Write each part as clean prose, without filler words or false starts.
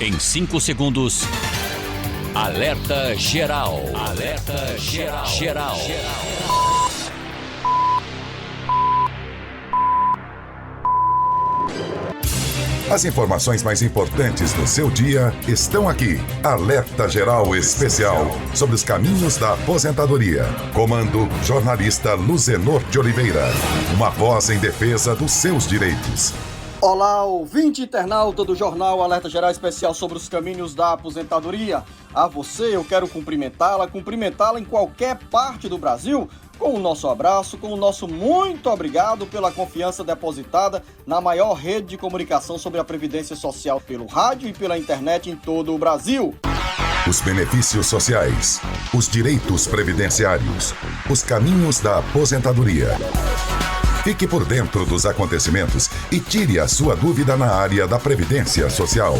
Em 5 segundos, alerta geral. Alerta geral. As informações mais importantes do seu dia estão aqui. Alerta Geral Especial sobre os caminhos da aposentadoria. Comando jornalista Luzenor de Oliveira. Uma voz em defesa dos seus direitos. Olá, ouvinte internauta do Jornal Alerta Geral Especial sobre os caminhos da aposentadoria. A você eu quero cumprimentá-la em qualquer parte do Brasil, com o nosso abraço, com o nosso muito obrigado pela confiança depositada na maior rede de comunicação sobre a Previdência Social pelo rádio e pela internet em todo o Brasil. Os benefícios sociais, os direitos previdenciários, os caminhos da aposentadoria. Fique por dentro dos acontecimentos e tire a sua dúvida na área da Previdência Social.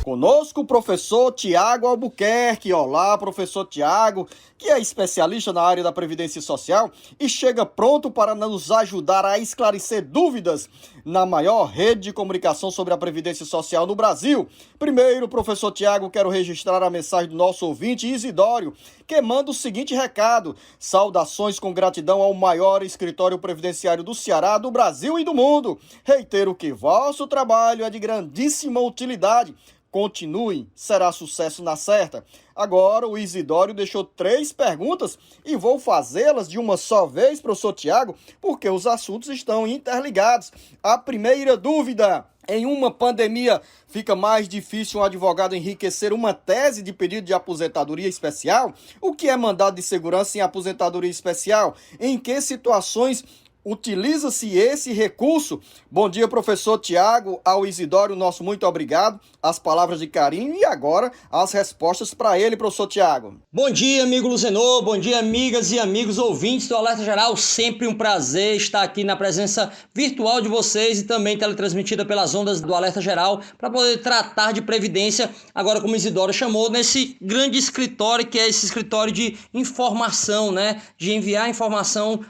Conosco o professor Tiago Albuquerque. Olá, professor Tiago, que é especialista na área da Previdência Social e chega pronto para nos ajudar a esclarecer dúvidas na maior rede de comunicação sobre a Previdência Social no Brasil. Primeiro, professor Tiago, quero registrar a mensagem do nosso ouvinte Isidório, que manda o seguinte recado: saudações com gratidão ao maior escritório previdenciário do Ceará, do Brasil e do mundo. Reitero que vosso trabalho é de grandíssima utilidade. Continue, será sucesso na certa. Agora o Isidório deixou 3 perguntas e vou fazê-las de uma só vez, professor Tiago, porque os assuntos estão interligados. A primeira dúvida: em uma pandemia, fica mais difícil um advogado enriquecer uma tese de pedido de aposentadoria especial? O que é mandado de segurança em aposentadoria especial? Em que situações utiliza-se esse recurso? Bom dia, professor Tiago. Ao Isidório, nosso muito obrigado, as palavras de carinho e agora as respostas para ele, professor Tiago. Bom dia, amigo Luzenor, bom dia, amigas e amigos ouvintes do Alerta Geral. Sempre um prazer estar aqui na presença virtual de vocês e também teletransmitida pelas ondas do Alerta Geral para poder tratar de previdência, agora como o Isidório chamou, nesse grande escritório que é esse escritório de informação, né? De enviar informação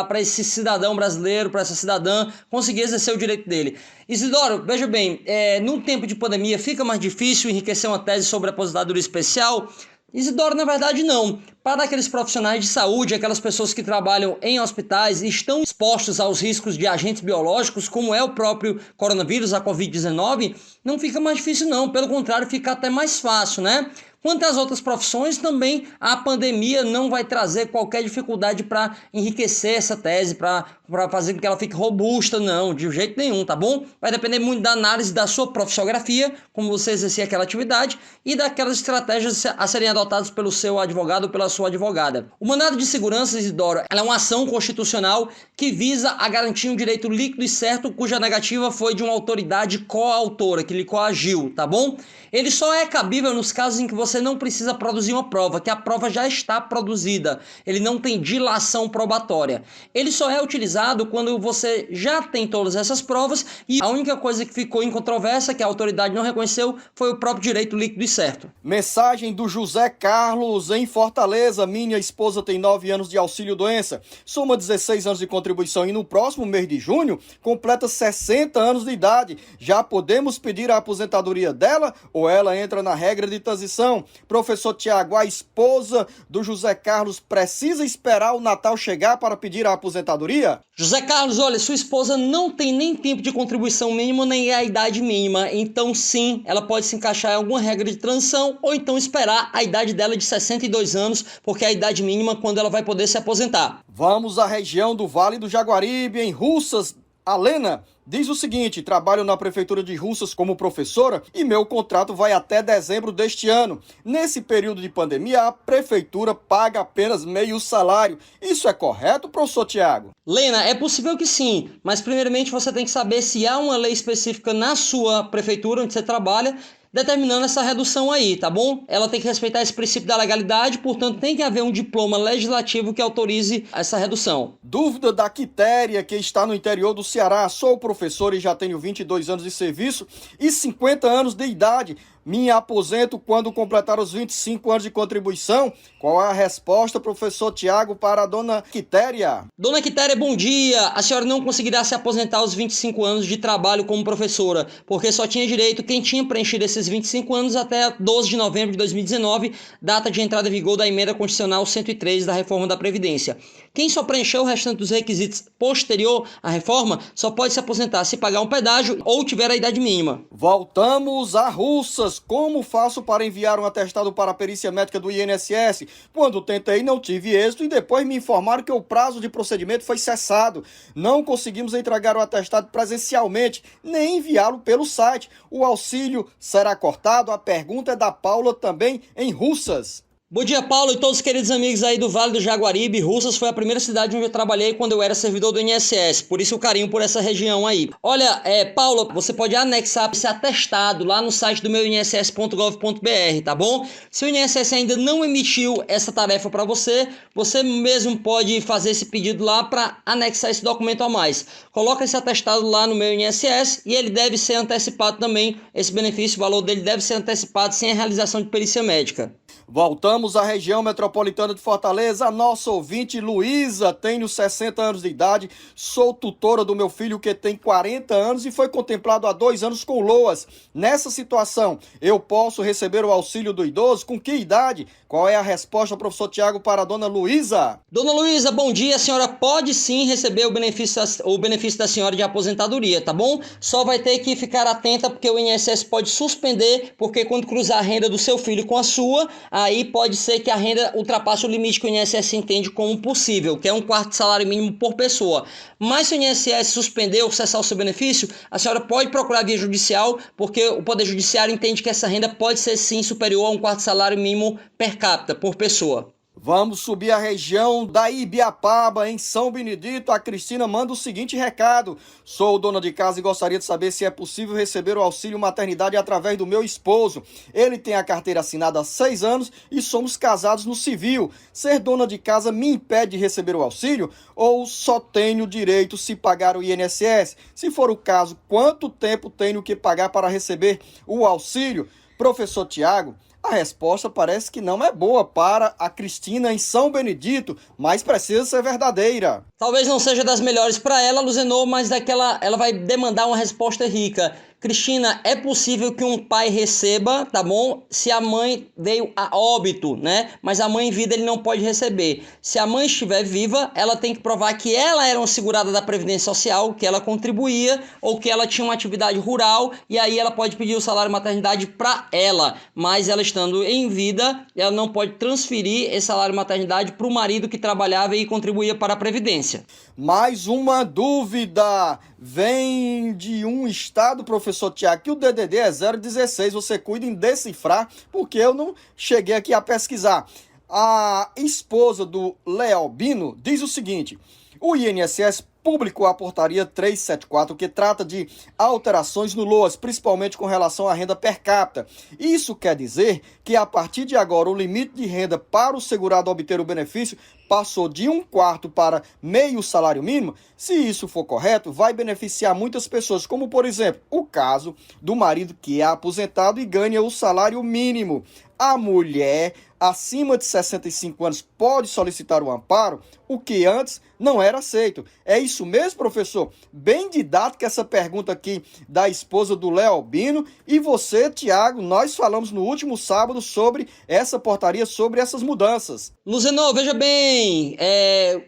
para esse cidadão brasileiro, para essa cidadã conseguir exercer o direito dele. Isidoro, veja bem, num tempo de pandemia fica mais difícil enriquecer uma tese sobre aposentadoria especial? Isidoro, na verdade não. Para aqueles profissionais de saúde, aquelas pessoas que trabalham em hospitais e estão expostos aos riscos de agentes biológicos, como é o próprio coronavírus, a Covid-19, não fica mais difícil não, pelo contrário, fica até mais fácil, né? Quanto às outras profissões, também a pandemia não vai trazer qualquer dificuldade para enriquecer essa tese, para fazer com que ela fique robusta, não, de jeito nenhum, tá bom? Vai depender muito da análise da sua profissiografia, como você exercer aquela atividade, e daquelas estratégias a serem adotadas pelo seu advogado ou pela sua advogada. O mandado de segurança, Isidoro, ela é uma ação constitucional que visa a garantir um direito líquido e certo, cuja negativa foi de uma autoridade coautora, que lhe coagiu, tá bom? Ele só é cabível nos casos em que você não precisa produzir uma prova, que a prova já está produzida. Ele não tem dilação probatória. Ele só é utilizado quando você já tem todas essas provas e a única coisa que ficou em controvérsia, que a autoridade não reconheceu, foi o próprio direito líquido e certo. Mensagem do José Carlos, em Fortaleza. Minha esposa tem 9 anos de auxílio-doença, soma 16 anos de contribuição e no próximo mês de junho completa 60 anos de idade. Já podemos pedir a aposentadoria dela ou ela entra na regra de transição? Professor Tiago, a esposa do José Carlos precisa esperar o Natal chegar para pedir a aposentadoria? José Carlos, olha, sua esposa não tem nem tempo de contribuição mínima, nem a idade mínima. Então, sim, ela pode se encaixar em alguma regra de transição ou então esperar a idade dela de 62 anos, porque é a idade mínima quando ela vai poder se aposentar. Vamos à região do Vale do Jaguaribe, em Russas. A Lena diz o seguinte: trabalho na prefeitura de Russas como professora e meu contrato vai até dezembro deste ano. Nesse período de pandemia, a prefeitura paga apenas meio salário. Isso é correto, professor Tiago? Lena, é possível que sim, mas primeiramente você tem que saber se há uma lei específica na sua prefeitura onde você trabalha determinando essa redução aí, tá bom? Ela tem que respeitar esse princípio da legalidade, portanto tem que haver um diploma legislativo que autorize essa redução. Dúvida da Quitéria, que está no interior do Ceará. Sou professor e já tenho 22 anos de serviço e 50 anos de idade. Me aposento quando completar os 25 anos de contribuição? Qual é a resposta, professor Tiago, para a dona Quitéria? Dona Quitéria, bom dia. A senhora não conseguirá se aposentar aos 25 anos de trabalho como professora, porque só tinha direito quem tinha preenchido esses 25 anos até 12 de novembro de 2019, data de entrada em vigor da emenda constitucional 103 da reforma da Previdência. Quem só preencheu o restante dos requisitos posterior à reforma só pode se aposentar se pagar um pedágio ou tiver a idade mínima. Voltamos a Russas. Como faço para enviar um atestado para a perícia médica do INSS? Quando tentei, não tive êxito e depois me informaram que o prazo de procedimento foi cessado. Não conseguimos entregar o atestado presencialmente, nem enviá-lo pelo site. O auxílio será cortado? A pergunta é da Paula, também em Russas. Bom dia, Paulo, e todos os queridos amigos aí do Vale do Jaguaribe. Russas foi a primeira cidade onde eu trabalhei quando eu era servidor do INSS, por isso o carinho por essa região aí. Olha, Paulo, você pode anexar esse atestado lá no site do meu inss.gov.br, tá bom? Se o INSS ainda não emitiu essa tarefa para você, você mesmo pode fazer esse pedido lá para anexar esse documento a mais. Coloca esse atestado lá no meu INSS e ele deve ser antecipado também, esse benefício, o valor dele deve ser antecipado sem a realização de perícia médica. Voltamos à região metropolitana de Fortaleza. A nossa ouvinte Luísa, tenho 60 anos de idade, sou tutora do meu filho que tem 40 anos e foi contemplado há 2 anos com LOAS. Nessa situação, eu posso receber o auxílio do idoso? Com que idade? Qual é a resposta, professor Tiago, para a dona Luísa? Dona Luísa, bom dia. A senhora pode sim receber o benefício da senhora de aposentadoria, tá bom? Só vai ter que ficar atenta porque o INSS pode suspender, porque quando cruzar a renda do seu filho com a sua, aí pode ser que a renda ultrapasse o limite que o INSS entende como possível, que é 1/4 de salário mínimo por pessoa. Mas se o INSS suspender ou cessar o seu benefício, a senhora pode procurar via judicial, porque o Poder Judiciário entende que essa renda pode ser sim superior a 1/4 de salário mínimo per capita, por pessoa. Vamos subir a região da Ibiapaba, em São Benedito. A Cristina manda o seguinte recado: sou dona de casa e gostaria de saber se é possível receber o auxílio maternidade através do meu esposo. Ele tem a carteira assinada há 6 anos e somos casados no civil. Ser dona de casa me impede de receber o auxílio ou só tenho direito se pagar o INSS? Se for o caso, quanto tempo tenho que pagar para receber o auxílio? Professor Tiago, a resposta parece que não é boa para a Cristina em São Benedito, mas precisa ser verdadeira. Talvez não seja das melhores para ela, Luzenor, mas ela vai demandar uma resposta rica. Cristina, é possível que um pai receba, tá bom? Se a mãe veio a óbito, né? Mas a mãe em vida ele não pode receber. Se a mãe estiver viva, ela tem que provar que ela era uma segurada da Previdência Social, que ela contribuía ou que ela tinha uma atividade rural e aí ela pode pedir o salário maternidade para ela. Mas ela estando em vida, ela não pode transferir esse salário maternidade para o marido que trabalhava e contribuía para a Previdência. Mais uma dúvida. Vem de um estado, professor Tiago, que o DDD é 016. Você cuida em decifrar, porque eu não cheguei aqui a pesquisar. A esposa do Leobino diz o seguinte: o INSS publicou a portaria 374, que trata de alterações no LOAS, principalmente com relação à renda per capita. Isso quer dizer que, a partir de agora, o limite de renda para o segurado obter o benefício passou de 1/4 para meio salário mínimo. Se isso for correto, vai beneficiar muitas pessoas, como, por exemplo, o caso do marido que é aposentado e ganha o salário mínimo. A mulher acima de 65 anos pode solicitar o amparo, o que antes não era aceito. É isso mesmo, professor? Bem didática essa pergunta aqui da esposa do Leobino. E você, Tiago, nós falamos no último sábado sobre essa portaria, sobre essas mudanças. Luzenor, veja bem,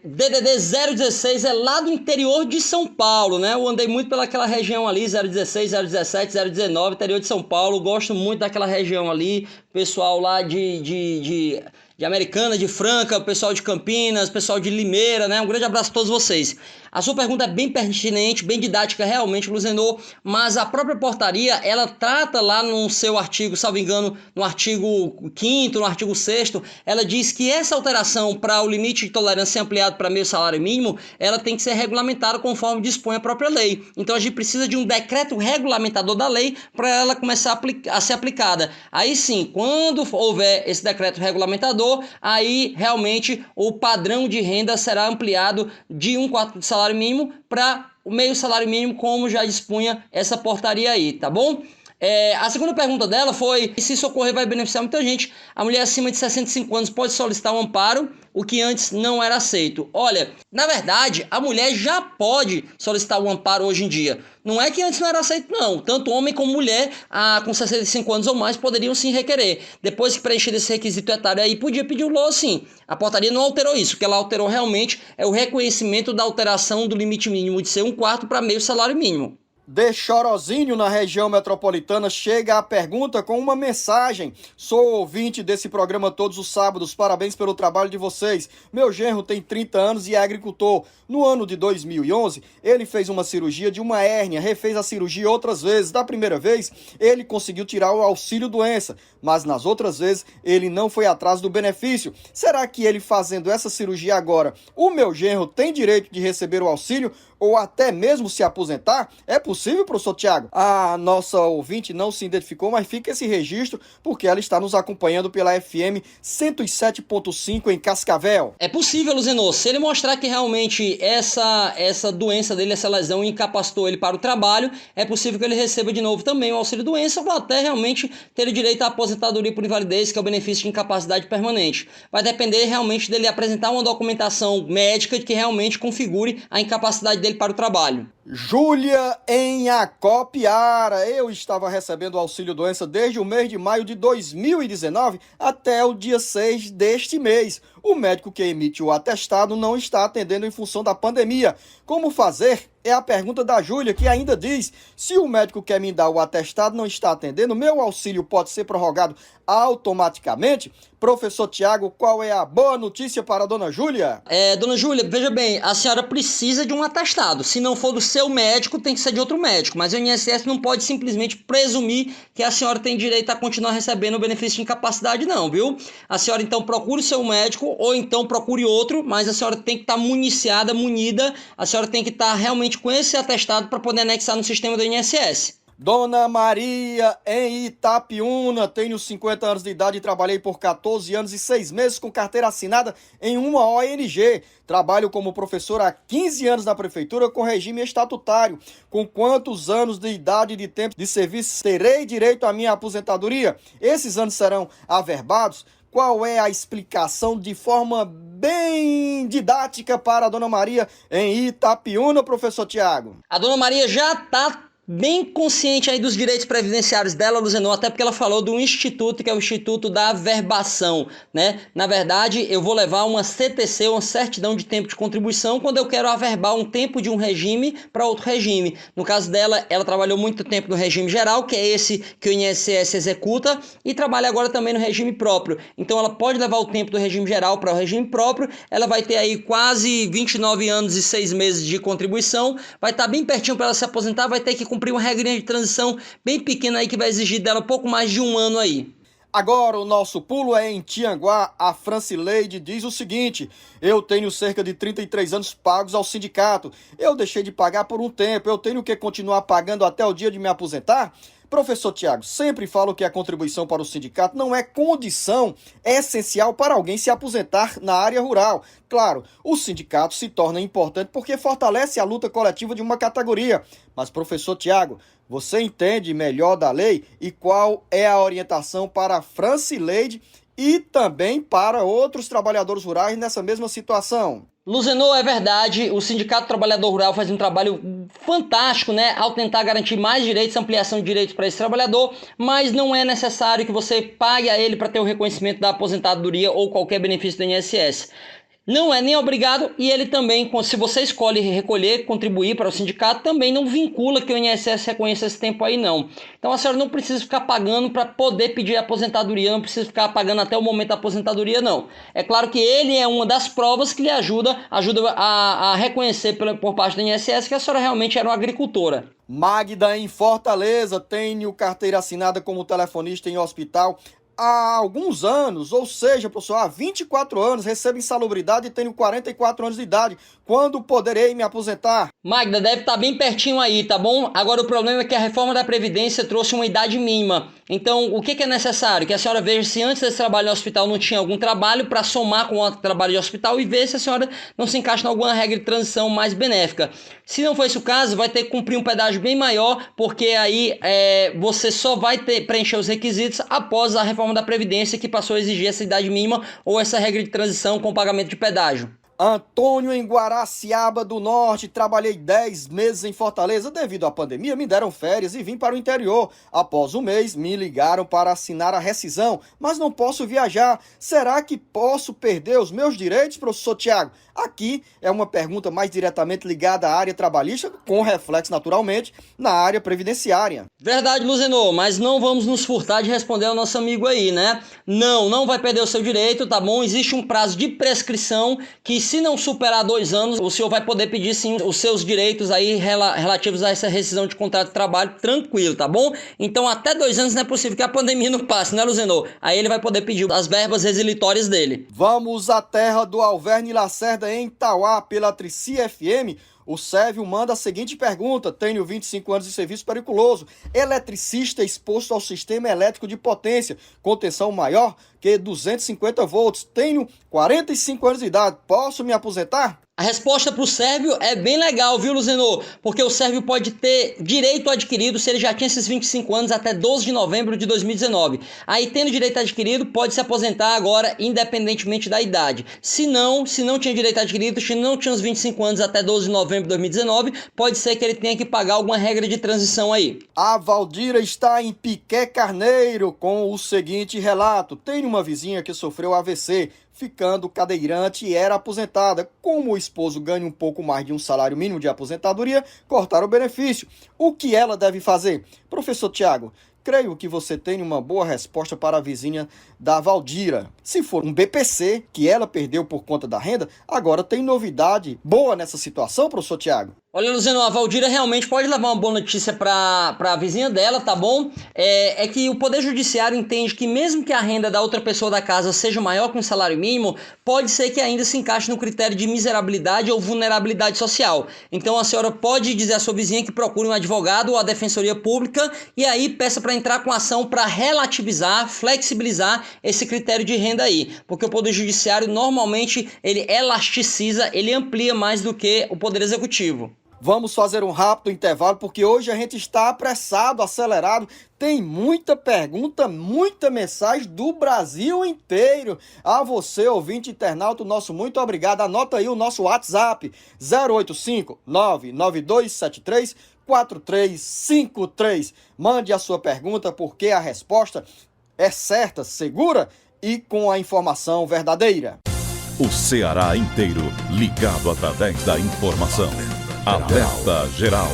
DDD 016 é lá do interior de São Paulo, né? Eu andei muito pelaquela região ali, 016, 017, 019, interior de São Paulo, gosto muito daquela região ali, pessoal lá de Americana, de Franca, pessoal de Campinas, pessoal de Limeira, né? Um grande abraço a todos vocês. A sua pergunta é bem pertinente, bem didática realmente, Luzenor, mas a própria portaria, ela trata lá no seu artigo, salvo engano, no artigo 5º, no artigo 6º, ela diz que essa alteração para o limite de tolerância ampliado para meio salário mínimo, ela tem que ser regulamentada conforme dispõe a própria lei. Então a gente precisa de um decreto regulamentador da lei para ela começar a ser aplicada. Aí sim, quando houver esse decreto regulamentador, aí realmente o padrão de renda será ampliado de 1/4 de salário mínimo para o meio salário mínimo, como já dispunha essa portaria aí, tá bom? A segunda pergunta dela foi se socorrer vai beneficiar muita gente. A mulher acima de 65 anos pode solicitar um amparo, o que antes não era aceito. Olha, na verdade, a mulher já pode solicitar um amparo hoje em dia. Não é que antes não era aceito, não. Tanto homem como mulher com 65 anos ou mais poderiam sim requerer. Depois que preencher esse requisito etário aí, podia pedir o LOA sim. A portaria não alterou isso. O que ela alterou realmente é o reconhecimento da alteração do limite mínimo de ser 1/4 para meio salário mínimo. De Chorozinho, na região metropolitana, chega a pergunta com uma mensagem. Sou ouvinte desse programa todos os sábados. Parabéns pelo trabalho de vocês. Meu genro tem 30 anos e é agricultor. No ano de 2011, ele fez uma cirurgia de uma hérnia, refez a cirurgia outras vezes. Da primeira vez, ele conseguiu tirar o auxílio-doença, mas nas outras vezes, ele não foi atrás do benefício. Será que ele fazendo essa cirurgia agora, o meu genro tem direito de receber o auxílio ou até mesmo se aposentar? É possível, professor Tiago? A nossa ouvinte não se identificou, mas fica esse registro porque ela está nos acompanhando pela FM 107.5 em Cascavel. É possível, Luzenor. Se ele mostrar que realmente essa doença dele, essa lesão incapacitou ele para o trabalho, é possível que ele receba de novo também o auxílio-doença ou até realmente ter o direito à aposentadoria por invalidez, que é o benefício de incapacidade permanente. Vai depender realmente dele apresentar uma documentação médica que realmente configure a incapacidade dele para o trabalho. Júlia em Acopiara. Eu estava recebendo auxílio-doença desde o mês de maio de 2019 até o dia 6 deste mês. O médico que emite o atestado não está atendendo em função da pandemia. Como fazer? É a pergunta da Júlia, que ainda diz: se o médico que me dá o atestado não está atendendo, meu auxílio pode ser prorrogado automaticamente? Professor Tiago, qual é a boa notícia para a dona Júlia? Dona Júlia, veja bem, a senhora precisa de um atestado. Se não for do seu médico, tem que ser de outro médico. Mas o INSS não pode simplesmente presumir que a senhora tem direito a continuar recebendo o benefício de incapacidade, não, viu? A senhora então procure o seu médico ou então procure outro, mas a senhora tem que estar munida, a senhora tem que estar realmente com esse atestado para poder anexar no sistema do INSS. Dona Maria, em Itapiúna, tenho 50 anos de idade e trabalhei por 14 anos e 6 meses com carteira assinada em uma ONG. Trabalho como professora há 15 anos na prefeitura com regime estatutário. Com quantos anos de idade e de tempo de serviço terei direito à minha aposentadoria? Esses anos serão averbados? Qual é a explicação de forma bem didática para a Dona Maria em Itapiúna, professor Tiago? A Dona Maria já está bem consciente aí dos direitos previdenciários dela, Luzenor, até porque ela falou do instituto, que é o Instituto da Averbação, né? Na verdade, eu vou levar uma CTC, uma certidão de tempo de contribuição, quando eu quero averbar um tempo de um regime para outro regime. No caso dela, ela trabalhou muito tempo no regime geral, que é esse que o INSS executa, e trabalha agora também no regime próprio. Então, ela pode levar o tempo do regime geral para o regime próprio, ela vai ter aí quase 29 anos e 6 meses de contribuição, vai estar bem pertinho para ela se aposentar, vai ter que cumprir uma regrinha de transição bem pequena aí que vai exigir dela pouco mais de um ano aí. Agora o nosso pulo é em Tianguá. A Francileide diz o seguinte: eu tenho cerca de 33 anos pagos ao sindicato. Eu deixei de pagar por um tempo. Eu tenho que continuar pagando até o dia de me aposentar? Professor Tiago, sempre falo que a contribuição para o sindicato não é condição essencial para alguém se aposentar na área rural. Claro, o sindicato se torna importante porque fortalece a luta coletiva de uma categoria. Mas, professor Tiago, você entende melhor da lei e qual é a orientação para a Francileide e também para outros trabalhadores rurais nessa mesma situação? Luzenor, é verdade, o Sindicato Trabalhador Rural faz um trabalho fantástico, né, ao tentar garantir mais direitos, ampliação de direitos para esse trabalhador, mas não é necessário que você pague a ele para ter o reconhecimento da aposentadoria ou qualquer benefício do INSS. Não é nem obrigado e ele também, se você escolhe recolher, contribuir para o sindicato, também não vincula que o INSS reconheça esse tempo aí não. Então a senhora não precisa ficar pagando para poder pedir a aposentadoria, não precisa ficar pagando até o momento da aposentadoria não. É claro que ele é uma das provas que lhe ajuda a reconhecer por parte do INSS que a senhora realmente era uma agricultora. Magda em Fortaleza, tenho carteira assinada como telefonista em hospital há alguns anos, ou seja, professor, há 24 anos, recebo insalubridade e tenho 44 anos de idade. Quando poderei me aposentar? Magda, deve estar bem pertinho aí, tá bom? Agora o problema é que a reforma da Previdência trouxe uma idade mínima. Então, o que é necessário? Que a senhora veja se antes desse trabalho no hospital não tinha algum trabalho para somar com o trabalho de hospital e ver se a senhora não se encaixa em alguma regra de transição mais benéfica. Se não for esse o caso, vai ter que cumprir um pedágio bem maior, porque aí você só vai preencher os requisitos após a reforma da Previdência, que passou a exigir essa idade mínima ou essa regra de transição com pagamento de pedágio. Antônio, em Guaraciaba do Norte, trabalhei 10 meses em Fortaleza. Devido à pandemia, me deram férias e vim para o interior. Após um mês, me ligaram para assinar a rescisão, mas não posso viajar. Será que posso perder os meus direitos, professor Tiago? Aqui é uma pergunta mais diretamente ligada à área trabalhista, com reflexo, naturalmente, na área previdenciária. Verdade, Luzenor, mas não vamos nos furtar de responder ao nosso amigo aí, né? Não vai perder o seu direito, tá bom? Existe um prazo de prescrição que, se não superar 2 anos, o senhor vai poder pedir, sim, os seus direitos aí relativos a essa rescisão de contrato de trabalho tranquilo, tá bom? Então, até 2 anos não é possível que a pandemia não passe, né, Luzenor? Aí ele vai poder pedir as verbas resilitórias dele. Vamos à terra do Alverne Lacerda, em Itauá, pela Trici FM. O Sérvio manda a seguinte pergunta: tenho 25 anos de serviço periculoso, eletricista exposto ao sistema elétrico de potência, com tensão maior que 250 volts, tenho 45 anos de idade, posso me aposentar? A resposta para o Sérvio é bem legal, viu, Luzenor? Porque o Sérvio pode ter direito adquirido se ele já tinha esses 25 anos até 12 de novembro de 2019. Aí, tendo direito adquirido, pode se aposentar agora, independentemente da idade. Se não tinha direito adquirido, se não tinha os 25 anos até 12 de novembro de 2019, pode ser que ele tenha que pagar alguma regra de transição aí. A Valdira está em Piqué Carneiro com o seguinte relato: tenho uma vizinha que sofreu AVC, ficando cadeirante e era aposentada. Como o esposo ganha um pouco mais de um salário mínimo de aposentadoria, cortaram o benefício. O que ela deve fazer? Professor Tiago, creio que você tem uma boa resposta para a vizinha da Valdira. Se for um BPC que ela perdeu por conta da renda, agora tem novidade boa nessa situação, professor Tiago? Olha, Luciano, a Valdira realmente pode levar uma boa notícia para a vizinha dela, tá bom? É que o Poder Judiciário entende que mesmo que a renda da outra pessoa da casa seja maior que um salário mínimo, pode ser que ainda se encaixe no critério de miserabilidade ou vulnerabilidade social. Então a senhora pode dizer à sua vizinha que procure um advogado ou a Defensoria Pública e aí peça para entrar com ação para relativizar, flexibilizar esse critério de renda aí. Porque o Poder Judiciário normalmente ele elasticiza, ele amplia mais do que o Poder Executivo. Vamos fazer um rápido intervalo, porque hoje a gente está apressado, acelerado. Tem muita pergunta, muita mensagem do Brasil inteiro. A você, ouvinte internauta, nosso muito obrigado. Anota aí o nosso WhatsApp, 085-99273-4353. Mande a sua pergunta, porque a resposta é certa, segura e com a informação verdadeira. O Ceará inteiro ligado através da informação. Alerta Geral.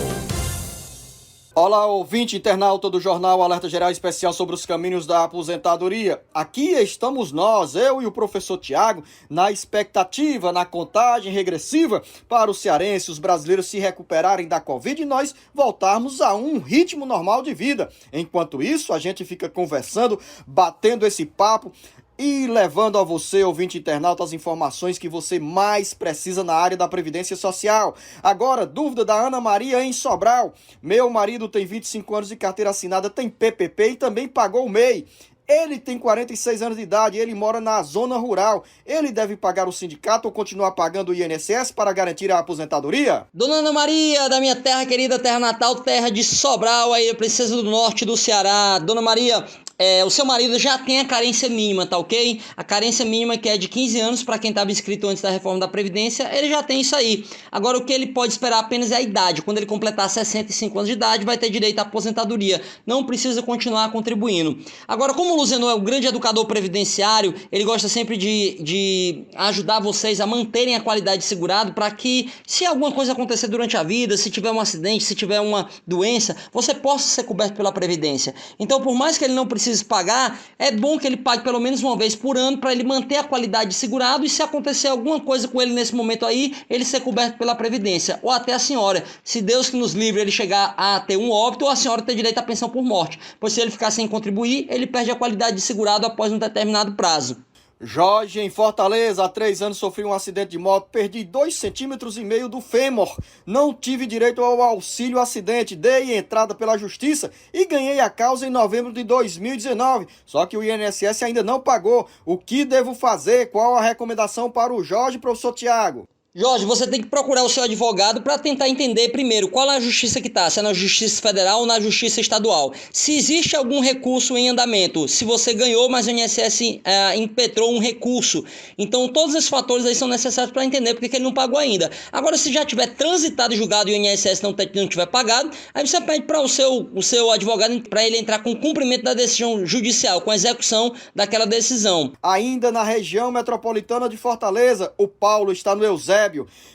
Olá, ouvinte internauta do Jornal Alerta Geral Especial sobre os caminhos da aposentadoria. Aqui estamos nós, eu e o professor Tiago, na expectativa, na contagem regressiva para os cearenses, os brasileiros se recuperarem da Covid e nós voltarmos a um ritmo normal de vida. Enquanto isso, a gente fica conversando, batendo esse papo e levando a você, ouvinte internauta, as informações que você mais precisa na área da Previdência Social. Agora, dúvida da Ana Maria em Sobral. Meu marido tem 25 anos de carteira assinada, tem PPP e também pagou o MEI. Ele tem 46 anos de idade, ele mora na zona rural. Ele deve pagar o sindicato ou continuar pagando o INSS para garantir a aposentadoria? Dona Ana Maria, da minha terra querida, terra natal, terra de Sobral, aí, princesa do norte do Ceará. Dona Maria, o seu marido já tem a carência mínima, tá ok? A carência mínima, que é de 15 anos para quem estava inscrito antes da reforma da Previdência, ele já tem isso aí. Agora, o que ele pode esperar apenas é a idade. Quando ele completar 65 anos de idade, vai ter direito à aposentadoria. Não precisa continuar contribuindo. Agora, como o Luciano é um grande educador previdenciário, ele gosta sempre de ajudar vocês a manterem a qualidade de segurado para que, se alguma coisa acontecer durante a vida, se tiver um acidente, se tiver uma doença, você possa ser coberto pela Previdência. Então, por mais que ele não precise pagar, é bom que ele pague pelo menos uma vez por ano para ele manter a qualidade de segurado e, se acontecer alguma coisa com ele nesse momento aí, ele ser coberto pela Previdência. Ou até a senhora, se Deus que nos livre, ele chegar a ter um óbito, ou a senhora ter direito à pensão por morte. Pois se ele ficar sem contribuir, ele perde a qualidade de segurado após um determinado prazo. Jorge, em Fortaleza, há 3 anos sofri um acidente de moto, perdi 2,5 centímetros do fêmur. Não tive direito ao auxílio acidente, dei entrada pela justiça e ganhei a causa em novembro de 2019. Só que o INSS ainda não pagou. O que devo fazer? Qual a recomendação para o Jorge, professor Tiago? Jorge, você tem que procurar o seu advogado para tentar entender primeiro qual é a justiça que está, se é na justiça federal ou na justiça estadual. Se existe algum recurso em andamento, se você ganhou, mas o INSS impetrou um recurso. Então todos esses fatores aí são necessários para entender porque ele não pagou ainda. Agora, se já tiver transitado e julgado e o INSS não tiver pagado, aí você pede para o seu advogado para ele entrar com o cumprimento da decisão judicial, com a execução daquela decisão. Ainda na região metropolitana de Fortaleza, o Paulo está no Eusébio.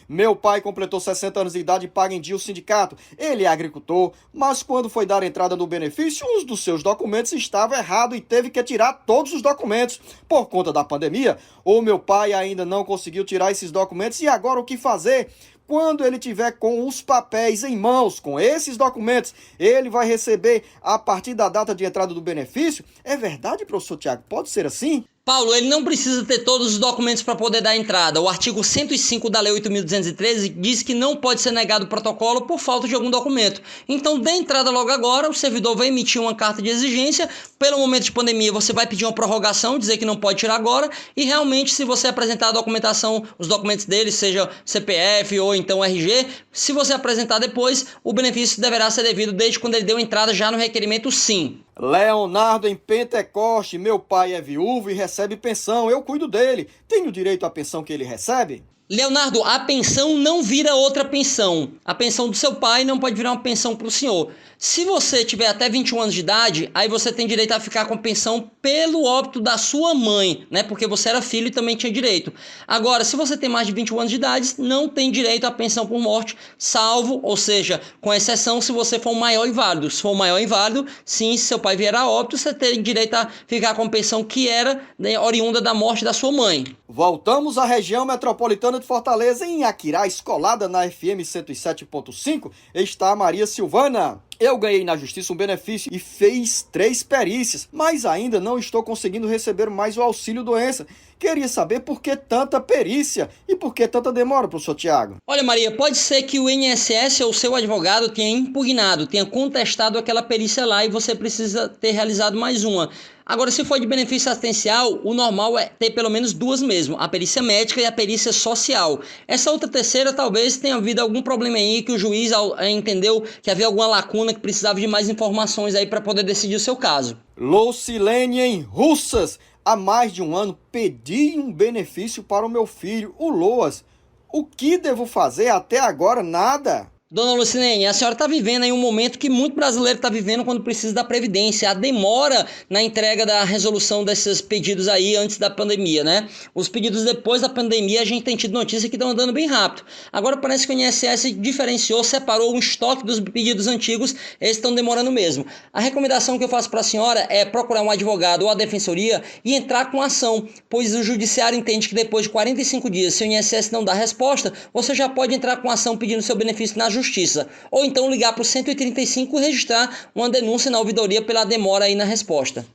Meu pai completou 60 anos de idade e paga em dia o sindicato. Ele é agricultor, mas quando foi dar entrada no benefício, um dos seus documentos estava errado e teve que tirar todos os documentos. Por conta da pandemia, o meu pai ainda não conseguiu tirar esses documentos e agora o que fazer? Quando ele tiver com os papéis em mãos, com esses documentos, ele vai receber a partir da data de entrada do benefício? É verdade, professor Tiago? Pode ser assim? Paulo, ele não precisa ter todos os documentos para poder dar entrada. O artigo 105 da Lei 8.213 diz que não pode ser negado o protocolo por falta de algum documento. Então, dê entrada logo agora, o servidor vai emitir uma carta de exigência. Pelo momento de pandemia, você vai pedir uma prorrogação, dizer que não pode tirar agora. E realmente, se você apresentar a documentação, os documentos dele, seja CPF ou então RG, se você apresentar depois, o benefício deverá ser devido desde quando ele deu entrada já no requerimento sim. Leonardo, em Pentecoste, meu pai é viúvo e recebe pensão, eu cuido dele. Tenho direito à pensão que ele recebe? Leonardo, a pensão não vira outra pensão. A pensão do seu pai não pode virar uma pensão para o senhor. Se você tiver até 21 anos de idade, aí você tem direito a ficar com pensão pelo óbito da sua mãe, né? Porque você era filho e também tinha direito. Agora, se você tem mais de 21 anos de idade, não tem direito à pensão por morte, salvo, ou seja, com exceção se você for um maior inválido. Se for um maior inválido, sim, se seu pai vier a óbito, você tem direito a ficar com pensão que era, né, oriunda da morte da sua mãe. Voltamos à região metropolitana de Fortaleza, em Aquirá, escolada na FM 107.5, está a Maria Silvana. Eu ganhei na justiça um benefício e fiz 3 perícias, mas ainda não estou conseguindo receber mais o auxílio doença. Queria saber por que tanta perícia e por que tanta demora, professor Tiago. Olha, Maria, pode ser que o INSS ou o seu advogado tenha impugnado, tenha contestado aquela perícia lá e você precisa ter realizado mais uma. Agora, se for de benefício assistencial, o normal é ter pelo menos 2 mesmo, a perícia médica e a perícia social. Essa outra terceira talvez tenha havido algum problema aí que o juiz entendeu que havia alguma lacuna que precisava de mais informações aí para poder decidir o seu caso. Lucilene, em Russas, há mais de um ano pedi um benefício para o meu filho, o Loas. O que devo fazer? Até agora nada. Dona Lucilene, a senhora está vivendo aí um momento que muito brasileiro está vivendo quando precisa da Previdência, a demora na entrega da resolução desses pedidos aí antes da pandemia, né? Os pedidos depois da pandemia a gente tem tido notícia que estão andando bem rápido. Agora parece que o INSS diferenciou, separou um estoque dos pedidos antigos, esses estão demorando mesmo. A recomendação que eu faço para a senhora é procurar um advogado ou a defensoria e entrar com ação, pois o judiciário entende que depois de 45 dias, se o INSS não dá resposta, você já pode entrar com ação pedindo seu benefício na justiça, ou então ligar para o 135 e registrar uma denúncia na ouvidoria pela demora aí na resposta.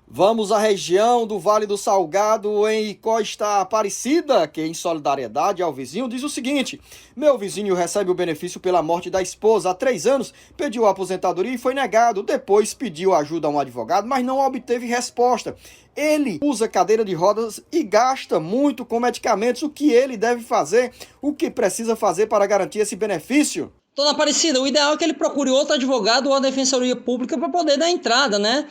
Vamos à região do Vale do Salgado, em Costa Aparecida, que em solidariedade ao vizinho diz o seguinte: meu vizinho recebe o benefício pela morte da esposa há 3 anos, pediu a aposentadoria e foi negado, depois pediu ajuda a um advogado, mas não obteve resposta. Ele usa cadeira de rodas e gasta muito com medicamentos. O que ele deve fazer? O que precisa fazer para garantir esse benefício? Dona Aparecida, o ideal é que ele procure outro advogado ou a defensoria pública para poder dar entrada, né?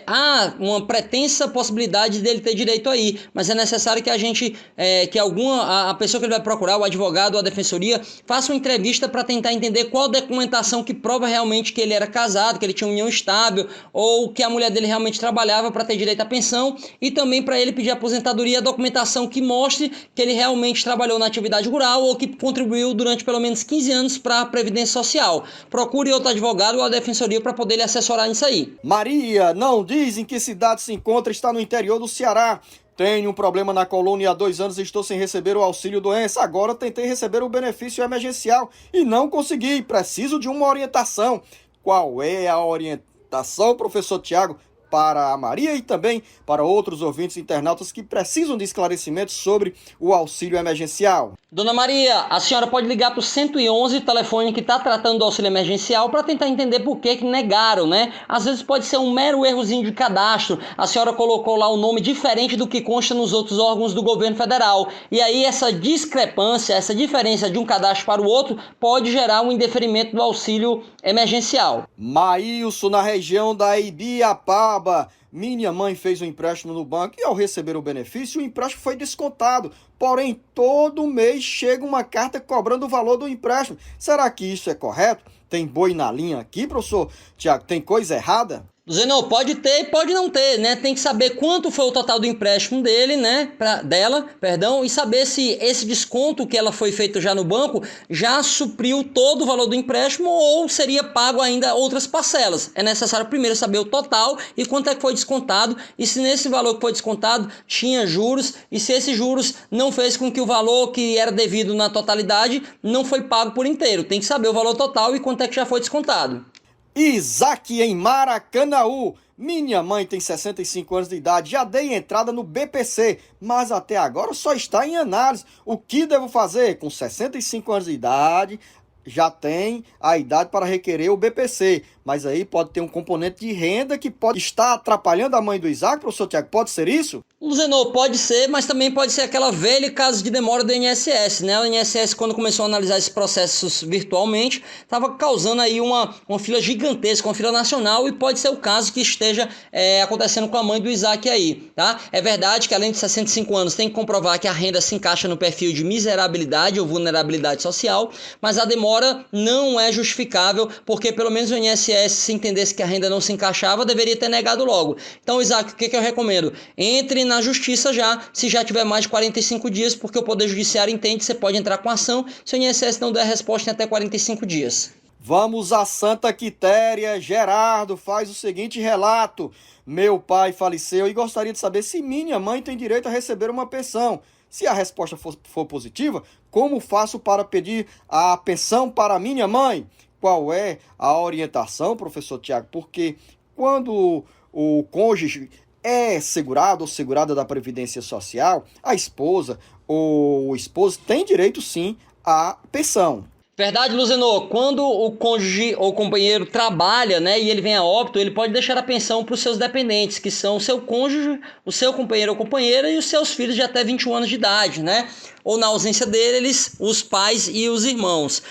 Há uma pretensa possibilidade dele ter direito aí, mas é necessário que a gente, a pessoa que ele vai procurar, o advogado ou a defensoria, faça uma entrevista para tentar entender qual a documentação que prova realmente que ele era casado, que ele tinha uma união estável, ou que a mulher dele realmente trabalhava para ter direito à pensão, e também para ele pedir aposentadoria, a documentação que mostre que ele realmente trabalhou na atividade rural ou que contribuiu durante pelo menos 15 anos para a Previdência Social. Procure outro advogado ou a defensoria para poder lhe assessorar nisso aí. Maria, não diz em que cidade se encontra, está no interior do Ceará. Tenho um problema na coluna e há 2 anos estou sem receber o auxílio doença. Agora tentei receber o benefício emergencial e não consegui. Preciso de uma orientação. Qual é a orientação, professor Tiago? para a Maria e também para outros ouvintes internautas que precisam de esclarecimentos sobre o auxílio emergencial. Dona Maria, a senhora pode ligar para o 111, telefone que está tratando do auxílio emergencial, para tentar entender por que negaram, né? Às vezes pode ser um mero errozinho de cadastro. A senhora colocou lá um nome diferente do que consta nos outros órgãos do governo federal. E aí essa discrepância, essa diferença de um cadastro para o outro pode gerar um indeferimento do auxílio emergencial. Maílson, na região da Ibiapaba. Minha mãe fez um empréstimo no banco e ao receber o benefício, o empréstimo foi descontado. Porém, todo mês chega uma carta cobrando o valor do empréstimo. Será que isso é correto? Tem boi na linha aqui, professor Tiago? Tem coisa errada? Zenon, pode ter e pode não ter, né? Tem que saber quanto foi o total do empréstimo dele, né? Dela, e saber se esse desconto que ela foi feito já no banco já supriu todo o valor do empréstimo ou seria pago ainda outras parcelas. É necessário primeiro saber o total e quanto é que foi descontado e se nesse valor que foi descontado tinha juros e se esses juros não fez com que o valor que era devido na totalidade não foi pago por inteiro. Tem que saber o valor total e quanto é que já foi descontado. Isaac, em Maracanaú. Minha mãe tem 65 anos de idade, já dei entrada no BPC, mas até agora só está em análise. O que devo fazer? Com 65 anos de idade, já tem a idade para requerer o BPC, mas aí pode ter um componente de renda que pode estar atrapalhando a mãe do Isaac, professor Tiago, pode ser isso? Luzenor, pode ser, mas também pode ser aquela velha caso de demora do INSS, né? O INSS, quando começou a analisar esses processos virtualmente, estava causando aí uma fila gigantesca, uma fila nacional, e pode ser o caso que esteja acontecendo com a mãe do Isaac aí, tá? É verdade que além de 65 anos tem que comprovar que a renda se encaixa no perfil de miserabilidade ou vulnerabilidade social, mas a demora não é justificável, porque pelo menos o INSS, se entendesse que a renda não se encaixava, deveria ter negado logo. Então, Isaac, o que eu recomendo? Entre na justiça já, se já tiver mais de 45 dias, porque o Poder Judiciário entende que você pode entrar com ação se o INSS não der resposta em até 45 dias. Vamos a Santa Quitéria. Gerardo faz o seguinte relato. Meu pai faleceu e gostaria de saber se minha mãe tem direito a receber uma pensão. Se a resposta for positiva, como faço para pedir a pensão para minha mãe? Qual é a orientação, professor Tiago? Porque quando o cônjuge é segurado ou segurada da Previdência Social, a esposa ou o esposo tem direito sim à pensão. Verdade, Luzenor, quando o cônjuge ou companheiro trabalha, né, e ele vem a óbito, ele pode deixar a pensão para os seus dependentes, que são o seu cônjuge, o seu companheiro ou companheira e os seus filhos de até 21 anos de idade, né? Ou na ausência deles, os pais e os irmãos.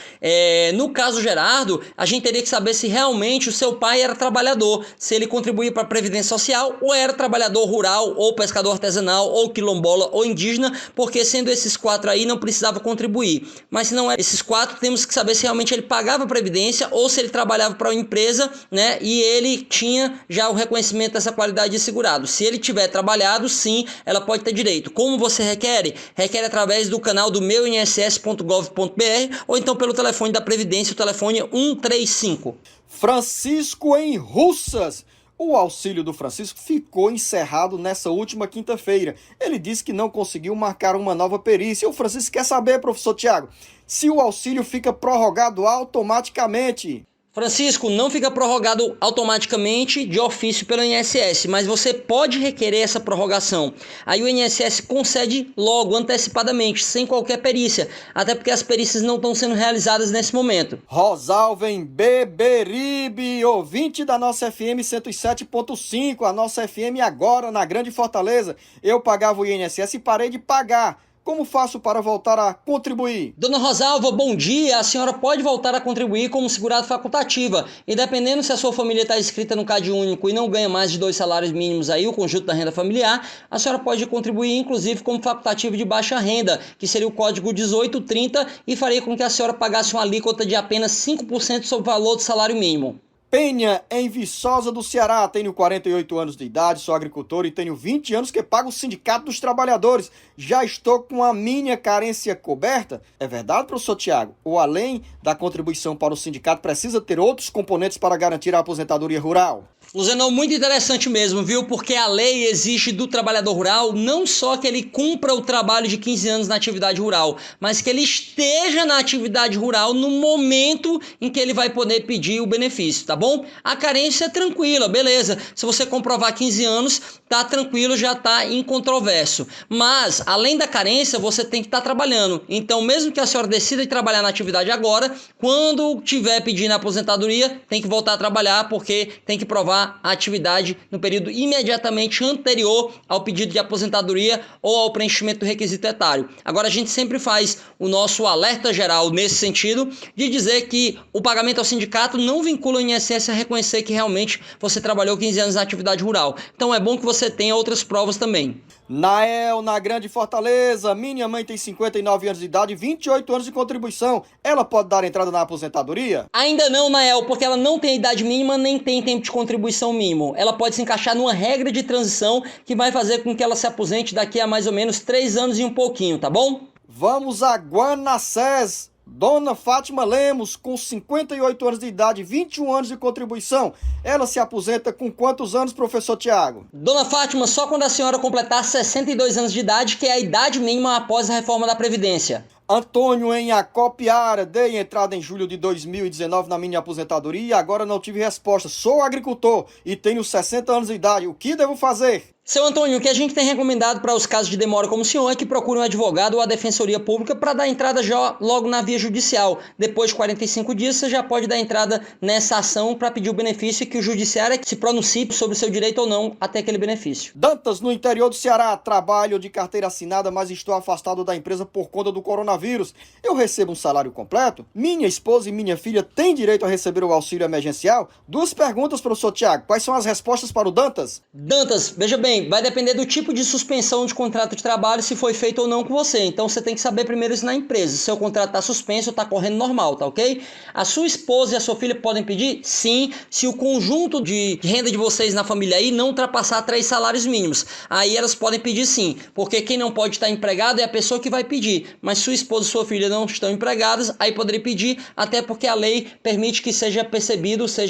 No caso Gerardo, a gente teria que saber se realmente o seu pai era trabalhador, se ele contribuía para a Previdência Social ou era trabalhador rural, ou pescador artesanal, ou quilombola, ou indígena, porque sendo esses quatro aí não precisava contribuir. Mas se não é esses quatro, temos que saber se realmente ele pagava a Previdência ou se ele trabalhava para uma empresa, né, e ele tinha já o reconhecimento dessa qualidade de segurado. Se ele tiver trabalhado, sim, ela pode ter direito. Como você requer? Requer através do canal do meuinss.gov.br ou então pelo telefone da Previdência, o telefone 135. Francisco em Russas. O auxílio do Francisco ficou encerrado nessa última quinta-feira. Ele disse que não conseguiu marcar uma nova perícia. O Francisco quer saber, professor Tiago, se o auxílio fica prorrogado automaticamente. Francisco, não fica prorrogado automaticamente de ofício pelo INSS, mas você pode requerer essa prorrogação. Aí o INSS concede logo, antecipadamente, sem qualquer perícia, até porque as perícias não estão sendo realizadas nesse momento. Rosalva em Beberibe, ouvinte da nossa FM 107.5, a nossa FM agora na Grande Fortaleza. Eu pagava o INSS e parei de pagar. Como faço para voltar a contribuir? Dona Rosalva, bom dia. A senhora pode voltar a contribuir como segurado facultativa. E dependendo se a sua família está inscrita no CAD único e não ganha mais de 2 salários mínimos aí, o conjunto da renda familiar, a senhora pode contribuir inclusive como facultativo de baixa renda, que seria o código 1830 e faria com que a senhora pagasse uma alíquota de apenas 5% sobre o valor do salário mínimo. Penha, em Viçosa do Ceará. Tenho 48 anos de idade, sou agricultor e tenho 20 anos que pago o Sindicato dos Trabalhadores. Já estou com a minha carência coberta? É verdade, professor Tiago? Ou além da contribuição para o sindicato, precisa ter outros componentes para garantir a aposentadoria rural? Luzenão, muito interessante mesmo, viu? Porque a lei exige do trabalhador rural não só que ele cumpra o trabalho de 15 anos na atividade rural, mas que ele esteja na atividade rural no momento em que ele vai poder pedir o benefício, tá bom? bom? A carência é tranquila, beleza. Se você comprovar 15 anos, tá tranquilo, já tá incontroverso. Mas, além da carência, você tem que estar trabalhando. Então, mesmo que a senhora decida de trabalhar na atividade agora, quando tiver pedindo a aposentadoria, tem que voltar a trabalhar, porque tem que provar a atividade no período imediatamente anterior ao pedido de aposentadoria ou ao preenchimento do requisito etário. Agora, a gente sempre faz o nosso alerta geral nesse sentido, de dizer que o pagamento ao sindicato não vincula o INSS a reconhecer que realmente você trabalhou 15 anos na atividade rural. Então é bom que você tenha outras provas também. Nael, na Grande Fortaleza, minha mãe tem 59 anos de idade e 28 anos de contribuição. Ela pode dar entrada na aposentadoria? Ainda não, Nael, porque ela não tem idade mínima nem tem tempo de contribuição mínimo. Ela pode se encaixar numa regra de transição que vai fazer com que ela se aposente daqui a mais ou menos 3 anos e um pouquinho, tá bom? Vamos a Guanassés. Dona Fátima Lemos, com 58 anos de idade e 21 anos de contribuição. Ela se aposenta com quantos anos, professor Tiago? Dona Fátima, só quando a senhora completar 62 anos de idade, que é a idade mínima após a reforma da Previdência. Antônio, em Acopiara, dei entrada em julho de 2019 na minha aposentadoria e agora não tive resposta. Sou agricultor e tenho 60 anos de idade. O que devo fazer? Seu Antônio, o que a gente tem recomendado para os casos de demora como o senhor é que procure um advogado ou a Defensoria Pública para dar entrada já logo na via judicial. Depois de 45 dias, você já pode dar entrada nessa ação para pedir o benefício e que o judiciário é que se pronuncie sobre o seu direito ou não até aquele benefício. Dantas, no interior do Ceará, trabalho de carteira assinada, mas estou afastado da empresa por conta do coronavírus. Eu recebo um salário completo? Minha esposa e minha filha têm direito a receber o auxílio emergencial? 2 perguntas, professor Tiago. Quais são as respostas para o Dantas? Dantas, veja bem, vai depender do tipo de suspensão de contrato de trabalho, se foi feito ou não com você. Então você tem que saber primeiro isso na empresa. Se seu contrato está suspenso ou está correndo normal, tá ok? A sua esposa e a sua filha podem pedir? Sim, se o conjunto de renda de vocês na família aí não ultrapassar 3 salários mínimos. Aí elas podem pedir sim, porque quem não pode estar empregado é a pessoa que vai pedir. Mas sua esposa e sua filha não estão empregadas, aí poderia pedir, até porque a lei permite que seja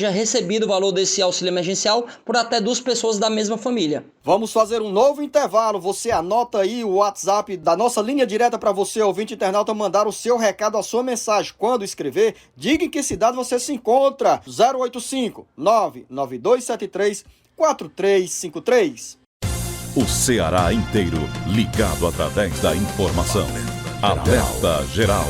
recebido o valor desse auxílio emergencial por até 2 pessoas da mesma família. Vamos fazer um novo intervalo. Você anota aí o WhatsApp da nossa linha direta para você, ouvinte internauta, mandar o seu recado, a sua mensagem. Quando escrever, diga em que cidade você se encontra. 085 99273 4353. O Ceará inteiro ligado através da informação. Alerta Geral.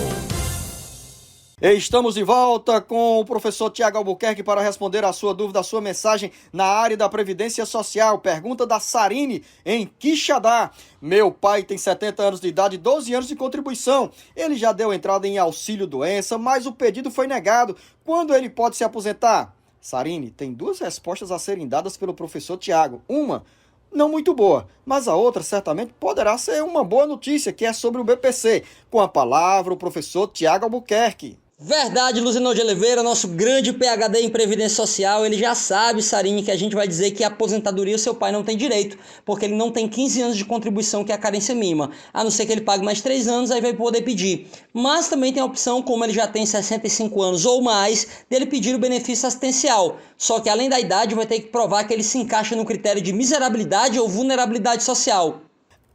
Estamos de volta com o professor Tiago Albuquerque para responder a sua dúvida, a sua mensagem na área da Previdência Social. Pergunta da Sarine, em Quixadá. Meu pai tem 70 anos de idade e 12 anos de contribuição. Ele já deu entrada em auxílio-doença, mas o pedido foi negado. Quando ele pode se aposentar? Sarine, tem 2 respostas a serem dadas pelo professor Tiago. Uma, não muito boa, mas a outra certamente poderá ser uma boa notícia, que é sobre o BPC. Com a palavra, o professor Tiago Albuquerque. Verdade, Luzinor de Oliveira, nosso grande PhD em Previdência Social, ele já sabe, Sarine, que a gente vai dizer que a aposentadoria o seu pai não tem direito, porque ele não tem 15 anos de contribuição, que é a carência mínima, a não ser que ele pague mais 3 anos, aí vai poder pedir. Mas também tem a opção, como ele já tem 65 anos ou mais, dele pedir o benefício assistencial, só que além da idade vai ter que provar que ele se encaixa no critério de miserabilidade ou vulnerabilidade social.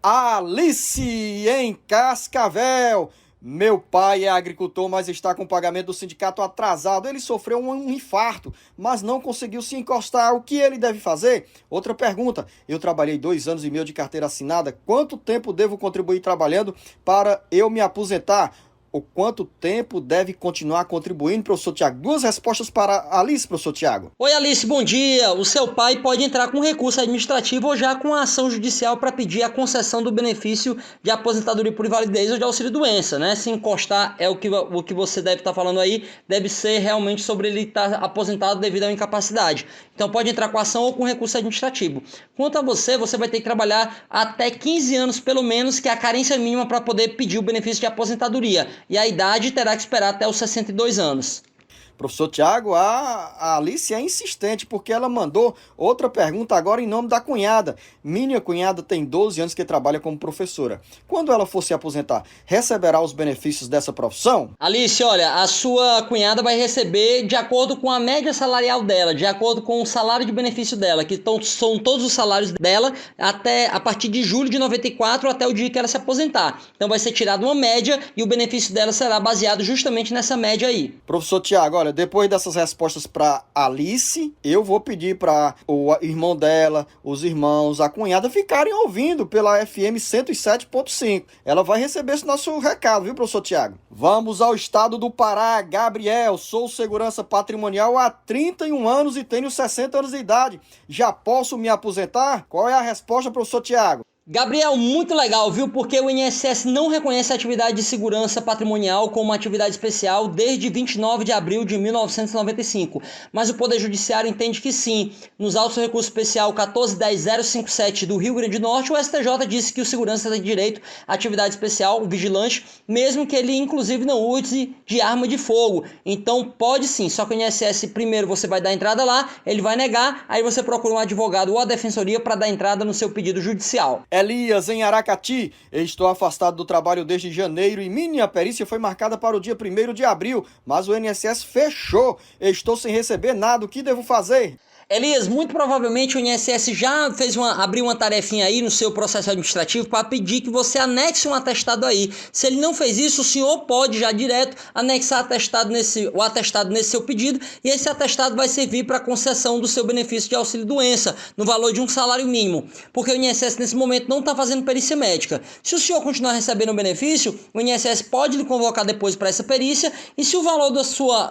Alice, em Cascavel. Meu pai é agricultor, mas está com o pagamento do sindicato atrasado. Ele sofreu um infarto, mas não conseguiu se encostar. O que ele deve fazer? Outra pergunta. Eu trabalhei 2 anos e meio de carteira assinada. Quanto tempo devo contribuir trabalhando para eu me aposentar? Ou quanto tempo deve continuar contribuindo, professor Tiago? 2 respostas para Alice, professor Tiago. Oi, Alice, bom dia. O seu pai pode entrar com recurso administrativo ou já com a ação judicial para pedir a concessão do benefício de aposentadoria por invalidez ou de auxílio-doença, né? Se encostar é o que você deve estar falando aí, deve ser realmente sobre ele estar aposentado devido à incapacidade. Então pode entrar com ação ou com recurso administrativo. Quanto a você vai ter que trabalhar até 15 anos pelo menos, que é a carência mínima para poder pedir o benefício de aposentadoria. E a idade terá que esperar até os 62 anos. Professor Tiago, a Alice é insistente, porque ela mandou outra pergunta agora em nome da cunhada. Minha cunhada tem 12 anos que trabalha como professora. Quando ela for se aposentar, receberá os benefícios dessa profissão? Alice, olha, a sua cunhada vai receber de acordo com a média salarial dela, de acordo com o salário de benefício dela, que são todos os salários dela até a partir de julho de 94 até o dia que ela se aposentar. Então vai ser tirado uma média e o benefício dela será baseado justamente nessa média aí. Professor Tiago, Olha, depois dessas respostas para Alice, eu vou pedir para o irmão dela, os irmãos, a cunhada ficarem ouvindo pela FM 107.5. Ela vai receber esse nosso recado, viu, professor Tiago? Vamos ao estado do Pará. Gabriel, sou segurança patrimonial há 31 anos e tenho 60 anos de idade. Já posso me aposentar? Qual é a resposta, professor Tiago? Gabriel, muito legal, viu? Porque o INSS não reconhece a atividade de segurança patrimonial como atividade especial desde 29 de abril de 1995. Mas o Poder Judiciário entende que sim. Nos autos do recurso especial 14.10.057 do Rio Grande do Norte, o STJ disse que o segurança tem direito à atividade especial, o vigilante, mesmo que ele inclusive não use de arma de fogo. Então pode sim, só que o INSS primeiro você vai dar entrada lá, ele vai negar, aí você procura um advogado ou a defensoria para dar entrada no seu pedido judicial. Elias, em Aracati, estou afastado do trabalho desde janeiro e minha perícia foi marcada para o dia 1º de abril, mas o INSS fechou. Estou sem receber nada, o que devo fazer? Elias, muito provavelmente o INSS já abriu uma tarefinha aí no seu processo administrativo para pedir que você anexe um atestado aí. Se ele não fez isso, o senhor pode já direto anexar o atestado nesse seu pedido e esse atestado vai servir para concessão do seu benefício de auxílio-doença no valor de um salário mínimo, porque o INSS nesse momento não está fazendo perícia médica. Se o senhor continuar recebendo o benefício, o INSS pode lhe convocar depois para essa perícia e se o valor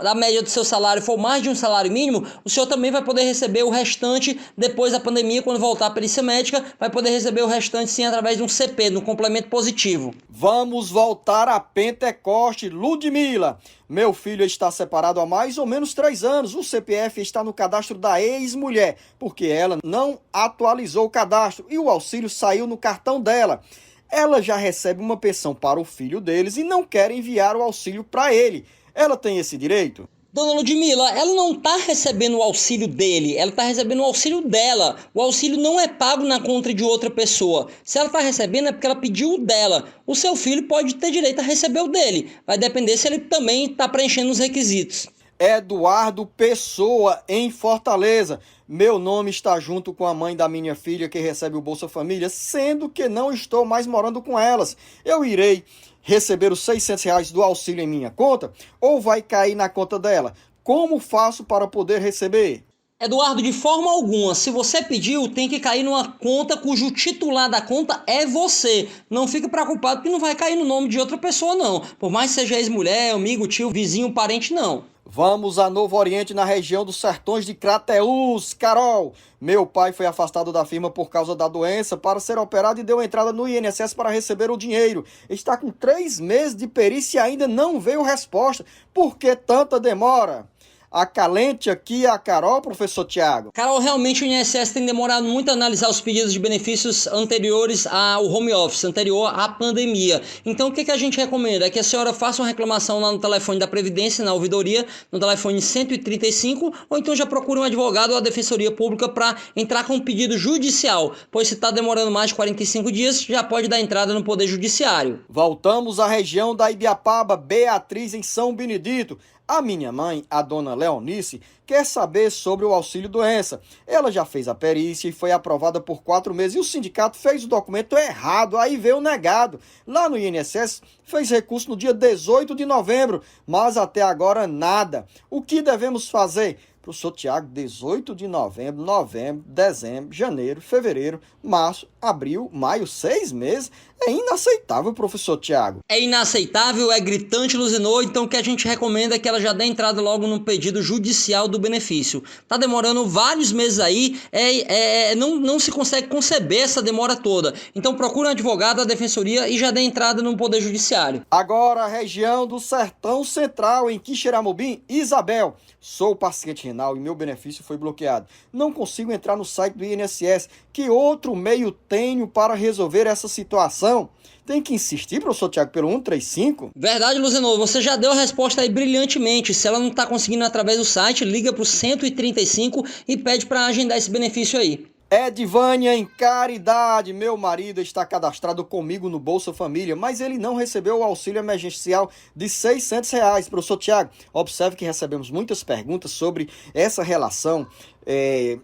da média do seu salário for mais de um salário mínimo, o senhor também vai poder receber o restante depois da pandemia, quando voltar a perícia médica, vai poder receber o restante sim através de um CP, no complemento positivo. Vamos voltar a Pentecoste. Ludmila, meu filho está separado há mais ou menos 3 anos. O CPF está no cadastro da ex-mulher, porque ela não atualizou o cadastro e o auxílio saiu no cartão dela. Ela já recebe uma pensão para o filho deles e não quer enviar o auxílio para ele. Ela tem esse direito? Dona Ludmila, ela não está recebendo o auxílio dele, ela está recebendo o auxílio dela. O auxílio não é pago na conta de outra pessoa. Se ela está recebendo é porque ela pediu o dela. O seu filho pode ter direito a receber o dele. Vai depender se ele também está preenchendo os requisitos. Eduardo Pessoa, em Fortaleza. Meu nome está junto com a mãe da minha filha que recebe o Bolsa Família, sendo que não estou mais morando com elas. Eu irei receber os R$600 do auxílio em minha conta ou vai cair na conta dela? Como faço para poder receber? Eduardo, de forma alguma, se você pediu, tem que cair numa conta cujo titular da conta é você. Não fique preocupado que não vai cair no nome de outra pessoa, não. Por mais que seja ex-mulher, amigo, tio, vizinho, parente, não. Vamos a Novo Oriente, na região dos Sertões de Crateús. Carol, meu pai foi afastado da firma por causa da doença para ser operado e deu entrada no INSS para receber o dinheiro. Está com 3 meses de perícia e ainda não veio resposta. Por que tanta demora? Acalente aqui a Carol, professor Tiago. Carol, realmente o INSS tem demorado muito a analisar os pedidos de benefícios anteriores ao home office, anterior à pandemia. Então o que a gente recomenda? É que a senhora faça uma reclamação lá no telefone da Previdência, na ouvidoria, no telefone 135, ou então já procure um advogado ou a Defensoria Pública para entrar com um pedido judicial, pois se está demorando mais de 45 dias, já pode dar entrada no Poder Judiciário. Voltamos à região da Ibiapaba, Beatriz, em São Benedito. A minha mãe, a dona Leonice, quer saber sobre o auxílio-doença. Ela já fez a perícia e foi aprovada por 4 meses e o sindicato fez o documento errado, aí veio negado. Lá no INSS fez recurso no dia 18 de novembro, mas até agora nada. O que devemos fazer? Professor Tiago, 18 de novembro, dezembro, janeiro, fevereiro, março, abril, maio, 6 meses. É inaceitável, professor Tiago. É inaceitável, é gritante, Luzinô, então o que a gente recomenda é que ela já dê entrada logo no pedido judicial do benefício. Tá demorando vários meses aí, não se consegue conceber essa demora toda. Então procura um advogado da Defensoria e já dê entrada no Poder Judiciário. Agora, a região do Sertão Central, em Quixeramobim, Isabel. Sou paciente renal e meu benefício foi bloqueado. Não consigo entrar no site do INSS. Que outro meio tenho para resolver essa situação? Tem que insistir, professor Tiago, pelo 135? Verdade, Luzinô, você já deu a resposta aí brilhantemente. Se ela não está conseguindo através do site, liga para o 135 e pede para agendar esse benefício aí. Edvânia, em Caridade, meu marido está cadastrado comigo no Bolsa Família, mas ele não recebeu o auxílio emergencial de R$600. Professor Tiago, observe que recebemos muitas perguntas sobre essa relação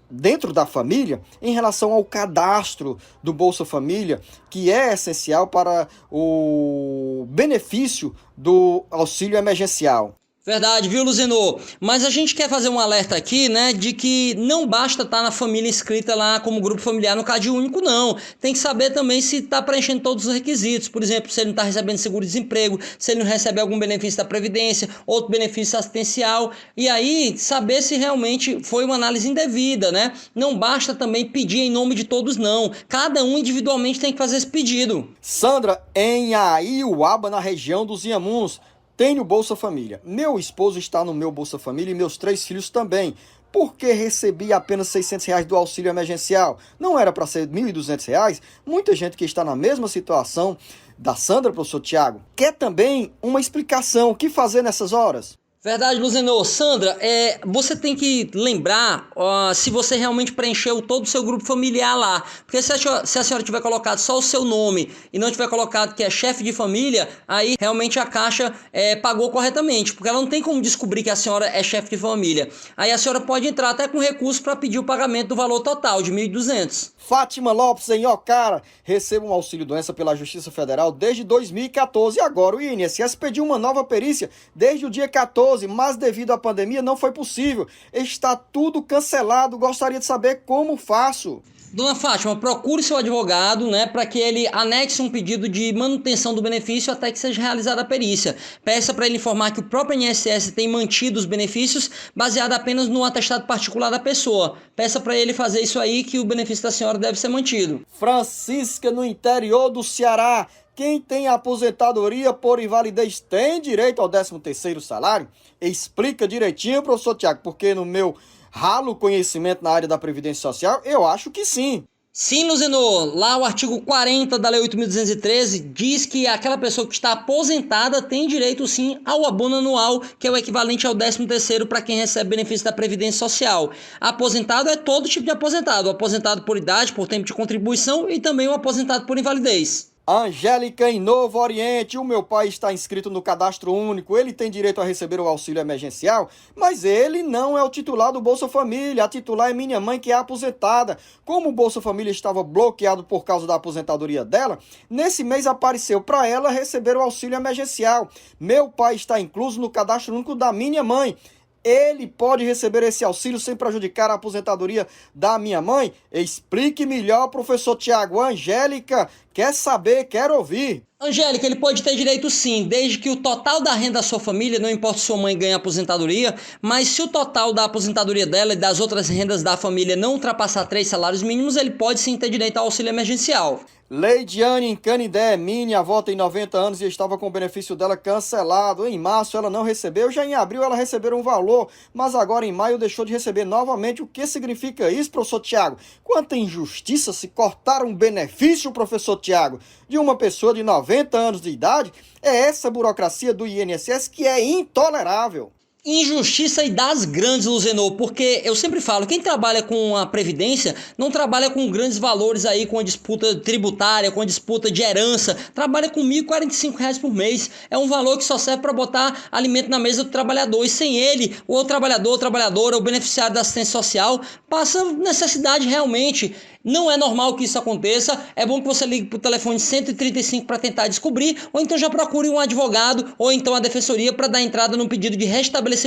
dentro da família em relação ao cadastro do Bolsa Família, que é essencial para o benefício do auxílio emergencial. Verdade, viu, Luzenor? Mas a gente quer fazer um alerta aqui, né, de que não basta estar na família inscrita lá como grupo familiar no CAD único, não. Tem que saber também se está preenchendo todos os requisitos. Por exemplo, se ele não está recebendo seguro-desemprego, se ele não recebe algum benefício da Previdência, outro benefício assistencial. E aí, saber se realmente foi uma análise indevida, né? Não basta também pedir em nome de todos, não. Cada um individualmente tem que fazer esse pedido. Sandra, em Aiuaba, na região dos Inhamuns, tenho Bolsa Família. Meu esposo está no meu Bolsa Família e meus 3 filhos também. Por que recebi apenas R$600 do auxílio emergencial? Não era para ser R$1.200? Muita gente que está na mesma situação da Sandra, professor Tiago, quer também uma explicação. O que fazer nessas horas? Verdade, Luzenor. Sandra, você tem que lembrar se você realmente preencheu todo o seu grupo familiar lá. Porque se a senhora tiver colocado só o seu nome e não tiver colocado que é chefe de família, aí realmente a Caixa pagou corretamente. Porque ela não tem como descobrir que a senhora é chefe de família. Aí a senhora pode entrar até com recurso para pedir o pagamento do valor total de R$1.200. Fátima Lopes, em Ocara, recebo um auxílio-doença pela Justiça Federal desde 2014 e agora o INSS pediu uma nova perícia desde o dia 14, mas devido à pandemia não foi possível. Está tudo cancelado, gostaria de saber como faço. Dona Fátima, procure seu advogado, né, para que ele anexe um pedido de manutenção do benefício até que seja realizada a perícia. Peça para ele informar que o próprio INSS tem mantido os benefícios baseado apenas no atestado particular da pessoa. Peça para ele fazer isso aí que o benefício da senhora deve ser mantido. Francisca, no interior do Ceará. Quem tem aposentadoria por invalidez tem direito ao 13º salário? Explica direitinho, professor Tiago, porque no meu ralo conhecimento na área da Previdência Social, eu acho que sim. Sim, Luzenor, lá o artigo 40 da Lei 8.213 diz que aquela pessoa que está aposentada tem direito sim ao abono anual, que é o equivalente ao 13º para quem recebe benefício da Previdência Social. Aposentado é todo tipo de aposentado, o aposentado por idade, por tempo de contribuição e também o aposentado por invalidez. Angélica, em Novo Oriente, o meu pai está inscrito no Cadastro Único, ele tem direito a receber o auxílio emergencial, mas ele não é o titular do Bolsa Família, a titular é minha mãe que é aposentada. Como o Bolsa Família estava bloqueado por causa da aposentadoria dela, nesse mês apareceu para ela receber o auxílio emergencial. Meu pai está incluso no Cadastro Único da minha mãe. Ele pode receber esse auxílio sem prejudicar a aposentadoria da minha mãe? Explique melhor, professor Tiago. Angélica, quer saber, quer ouvir. Angélica, ele pode ter direito sim, desde que o total da renda da sua família, não importa se sua mãe ganha aposentadoria, mas se o total da aposentadoria dela e das outras rendas da família não ultrapassar 3 salários mínimos, ele pode sim ter direito ao auxílio emergencial. Leidiane, em Canindé, minha avó tem 90 anos e estava com o benefício dela cancelado. Em março ela não recebeu, já em abril ela recebeu um valor, mas agora em maio deixou de receber novamente. O que significa isso, professor Tiago? Quanta injustiça se cortar um benefício, professor Tiago, de uma pessoa de 90 anos de idade? É essa burocracia do INSS que é intolerável. Injustiça e das grandes, Luzenor, porque eu sempre falo, quem trabalha com a Previdência não trabalha com grandes valores aí, com a disputa tributária, com a disputa de herança, trabalha com R$1.045 por mês, é um valor que só serve para botar alimento na mesa do trabalhador, e sem ele, o trabalhador, a trabalhadora, o beneficiário da assistência social, passa necessidade realmente. Não é normal que isso aconteça, é bom que você ligue para o telefone 135 para tentar descobrir, ou então já procure um advogado, ou então a defensoria para dar entrada no pedido de restabelecimento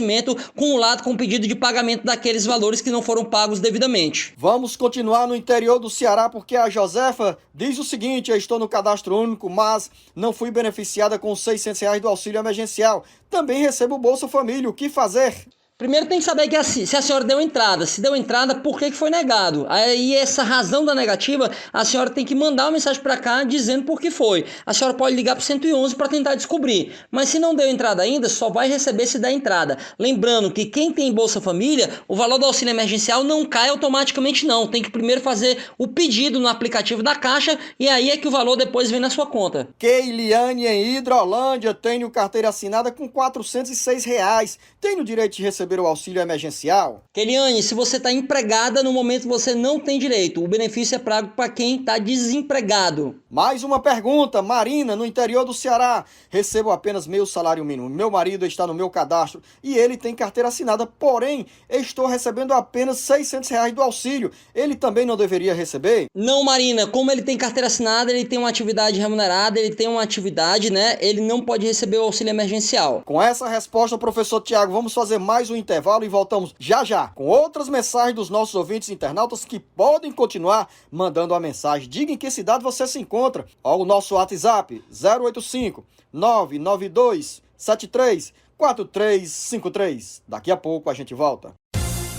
cumulado com o pedido de pagamento daqueles valores que não foram pagos devidamente. Vamos continuar no interior do Ceará, porque a Josefa diz o seguinte: eu estou no Cadastro Único, mas não fui beneficiada com os R$600 do auxílio emergencial. Também recebo o Bolsa Família, o que fazer? Primeiro tem que saber que se a senhora deu entrada. Se deu entrada, por que foi negado? Aí essa razão da negativa, a senhora tem que mandar uma mensagem para cá dizendo por que foi. A senhora pode ligar para o 111 para tentar descobrir. Mas se não deu entrada ainda, só vai receber se der entrada. Lembrando que quem tem Bolsa Família, o valor do auxílio emergencial não cai automaticamente não. Tem que primeiro fazer o pedido no aplicativo da Caixa e aí é que o valor depois vem na sua conta. Keiliane, em Hidrolândia, tenho carteira assinada com R$406. Tenho direito de receber receber o auxílio emergencial? Keliane, se você está empregada, no momento você não tem direito. O benefício é pago para quem está desempregado. Mais uma pergunta. Marina, no interior do Ceará. Recebo apenas meio salário mínimo. Meu marido está no meu cadastro e ele tem carteira assinada. Porém, estou recebendo apenas R$600 do auxílio. Ele também não deveria receber? Não, Marina. Como ele tem carteira assinada, ele tem uma atividade remunerada, ele tem uma atividade, né? Ele não pode receber o auxílio emergencial. Com essa resposta, professor Tiago, vamos fazer mais um intervalo e voltamos já já com outras mensagens dos nossos ouvintes internautas que podem continuar mandando a mensagem. Diga em que cidade você se encontra. Ó, o nosso WhatsApp 085 992 73 4353. Daqui a pouco a gente volta.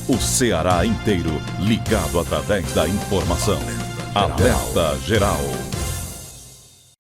O Ceará inteiro ligado através da informação. Alerta Geral.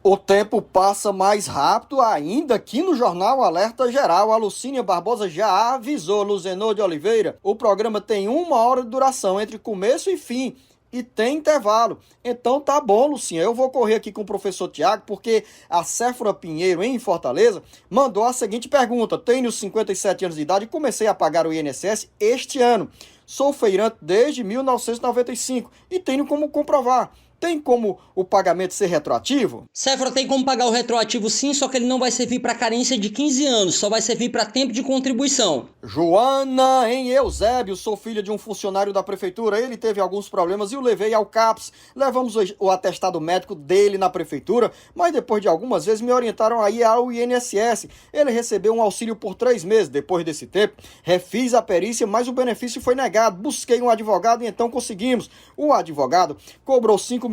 O tempo passa mais rápido ainda aqui no Jornal Alerta Geral. A Lucínia Barbosa já avisou, Luzenor de Oliveira, o programa tem 1 hora de duração entre começo e fim. E tem intervalo. Então tá bom, Lucinha. Eu vou correr aqui com o professor Tiago, porque a Séfora Pinheiro, em Fortaleza, mandou a seguinte pergunta. Tenho 57 anos de idade e comecei a pagar o INSS este ano. Sou feirante desde 1995 e tenho como comprovar. Tem como o pagamento ser retroativo? Séfora tem como pagar o retroativo sim, só que ele não vai servir para carência de 15 anos, só vai servir para tempo de contribuição. Joana em Eusébio, sou filha de um funcionário da prefeitura, ele teve alguns problemas e o levei ao CAPS. Levamos o atestado médico dele na prefeitura, mas depois de algumas vezes me orientaram a ir ao INSS. Ele recebeu um auxílio por 3 meses. Depois desse tempo, refiz a perícia, mas o benefício foi negado. Busquei um advogado e então conseguimos. O advogado cobrou R$5.000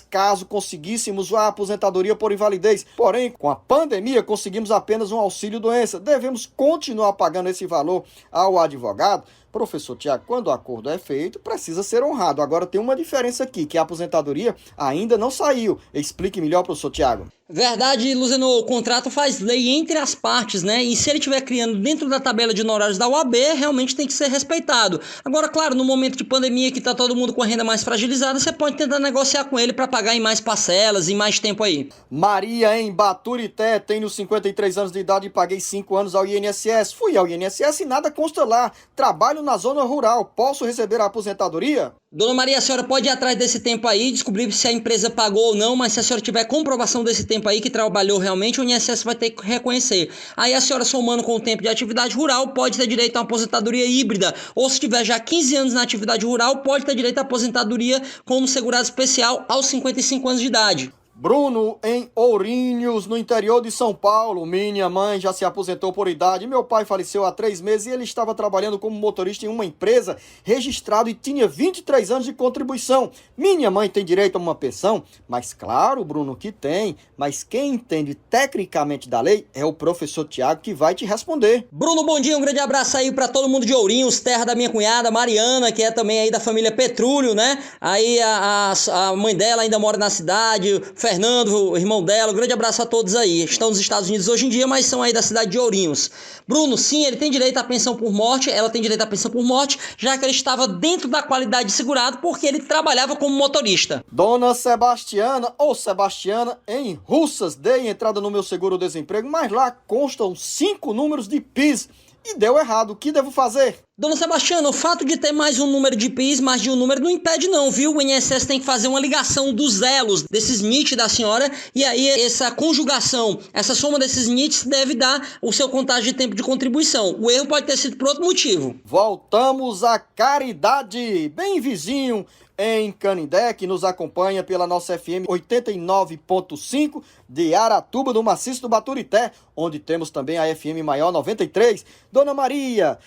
caso conseguíssemos a aposentadoria por invalidez. Porém, com a pandemia, conseguimos apenas um auxílio doença. Devemos continuar pagando esse valor ao advogado? Professor Tiago, quando o acordo é feito, precisa ser honrado. Agora tem uma diferença aqui, que a aposentadoria ainda não saiu. Explique melhor, professor Tiago. Verdade, Luzenor, o contrato faz lei entre as partes, né? E se ele estiver criando dentro da tabela de honorários da UAB, realmente tem que ser respeitado. Agora, claro, no momento de pandemia que tá todo mundo com a renda mais fragilizada, você pode tentar negociar com ele para pagar em mais parcelas, em mais tempo aí. Maria, em Baturité, tenho 53 anos de idade e paguei 5 anos ao INSS. Fui ao INSS e nada consta lá. Trabalho na zona rural. Posso receber a aposentadoria? Dona Maria, a senhora pode ir atrás desse tempo aí, descobrir se a empresa pagou ou não, mas se a senhora tiver comprovação desse tempo aí que trabalhou realmente, o INSS vai ter que reconhecer. Aí a senhora, somando com o tempo de atividade rural, pode ter direito a uma aposentadoria híbrida. Ou se tiver já 15 anos na atividade rural, pode ter direito à aposentadoria como segurado especial aos 55 anos de idade. Bruno, em Ourinhos, no interior de São Paulo. Minha mãe já se aposentou por idade. Meu pai faleceu há 3 meses e ele estava trabalhando como motorista em uma empresa registrado e tinha 23 anos de contribuição. Minha mãe tem direito a uma pensão? Mas claro, Bruno, que tem. Mas quem entende tecnicamente da lei é o professor Tiago, que vai te responder. Bruno, bom dia, um grande abraço aí para todo mundo de Ourinhos, terra da minha cunhada Mariana, que é também aí da família Petrúlio, né? Aí a mãe dela ainda mora na cidade, Fernando, o irmão dela, um grande abraço a todos aí. Estão nos Estados Unidos hoje em dia, mas são aí da cidade de Ourinhos. Bruno, sim, ele tem direito à pensão por morte, ela tem direito à pensão por morte, já que ele estava dentro da qualidade de segurado, porque ele trabalhava como motorista. Dona Sebastiana, ou Sebastiana, em Russas, dei entrada no meu seguro-desemprego, mas lá constam 5 números de PIS e deu errado. O que devo fazer? Dona Sebastiana, o fato de ter mais um número de PIS, mais de um número, não impede não, viu? O INSS tem que fazer uma ligação dos elos, desses NIT da senhora, e aí essa conjugação, essa soma desses NITs deve dar o seu contágio de tempo de contribuição. O erro pode ter sido por outro motivo. Voltamos à caridade, bem vizinho, em Canindé, que nos acompanha pela nossa FM 89.5 de Aratuba, no Maciço do Baturité, onde temos também a FM Maior 93. Dona Maria,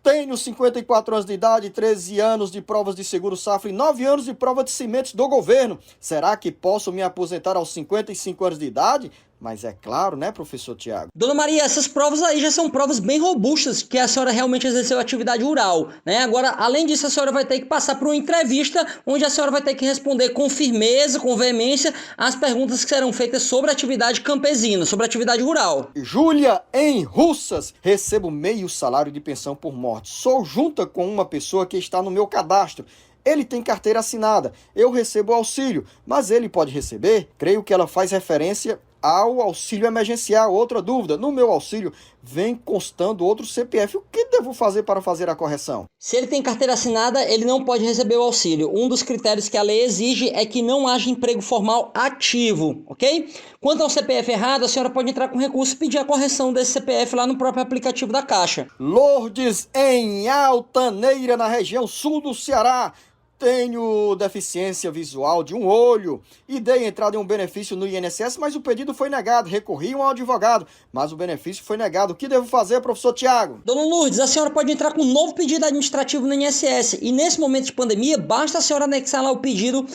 tenho 54 anos de idade, 13 anos de provas de seguro safra e 9 anos de prova de cimentos do governo. Será que posso me aposentar aos 55 anos de idade? Mas é claro, né, professor Tiago? Dona Maria, essas provas aí já são provas bem robustas, que a senhora realmente exerceu atividade rural, né? Agora, além disso, a senhora vai ter que passar por uma entrevista, onde a senhora vai ter que responder com firmeza, com veemência, as perguntas que serão feitas sobre a atividade campesina, sobre a atividade rural. Júlia, em Russas, recebo meio salário de pensão por morte. Sou junta com uma pessoa que está no meu cadastro. Ele tem carteira assinada, eu recebo auxílio, mas ele pode receber? Creio que ela faz referência ao auxílio emergencial. Outra dúvida, no meu auxílio vem constando outro CPF. O que devo fazer para fazer a correção? Se ele tem carteira assinada, ele não pode receber o auxílio. Um dos critérios que a lei exige é que não haja emprego formal ativo, ok? Quanto ao CPF errado, a senhora pode entrar com recurso e pedir a correção desse CPF lá no próprio aplicativo da Caixa. Lourdes, em Altaneira, na região sul do Ceará. Tenho deficiência visual de um olho e dei entrada em um benefício no INSS, mas o pedido foi negado. Recorri a um advogado, mas o benefício foi negado. O que devo fazer, professor Tiago? Dona Lourdes, a senhora pode entrar com um novo pedido administrativo no INSS e nesse momento de pandemia, basta a senhora anexar lá o pedido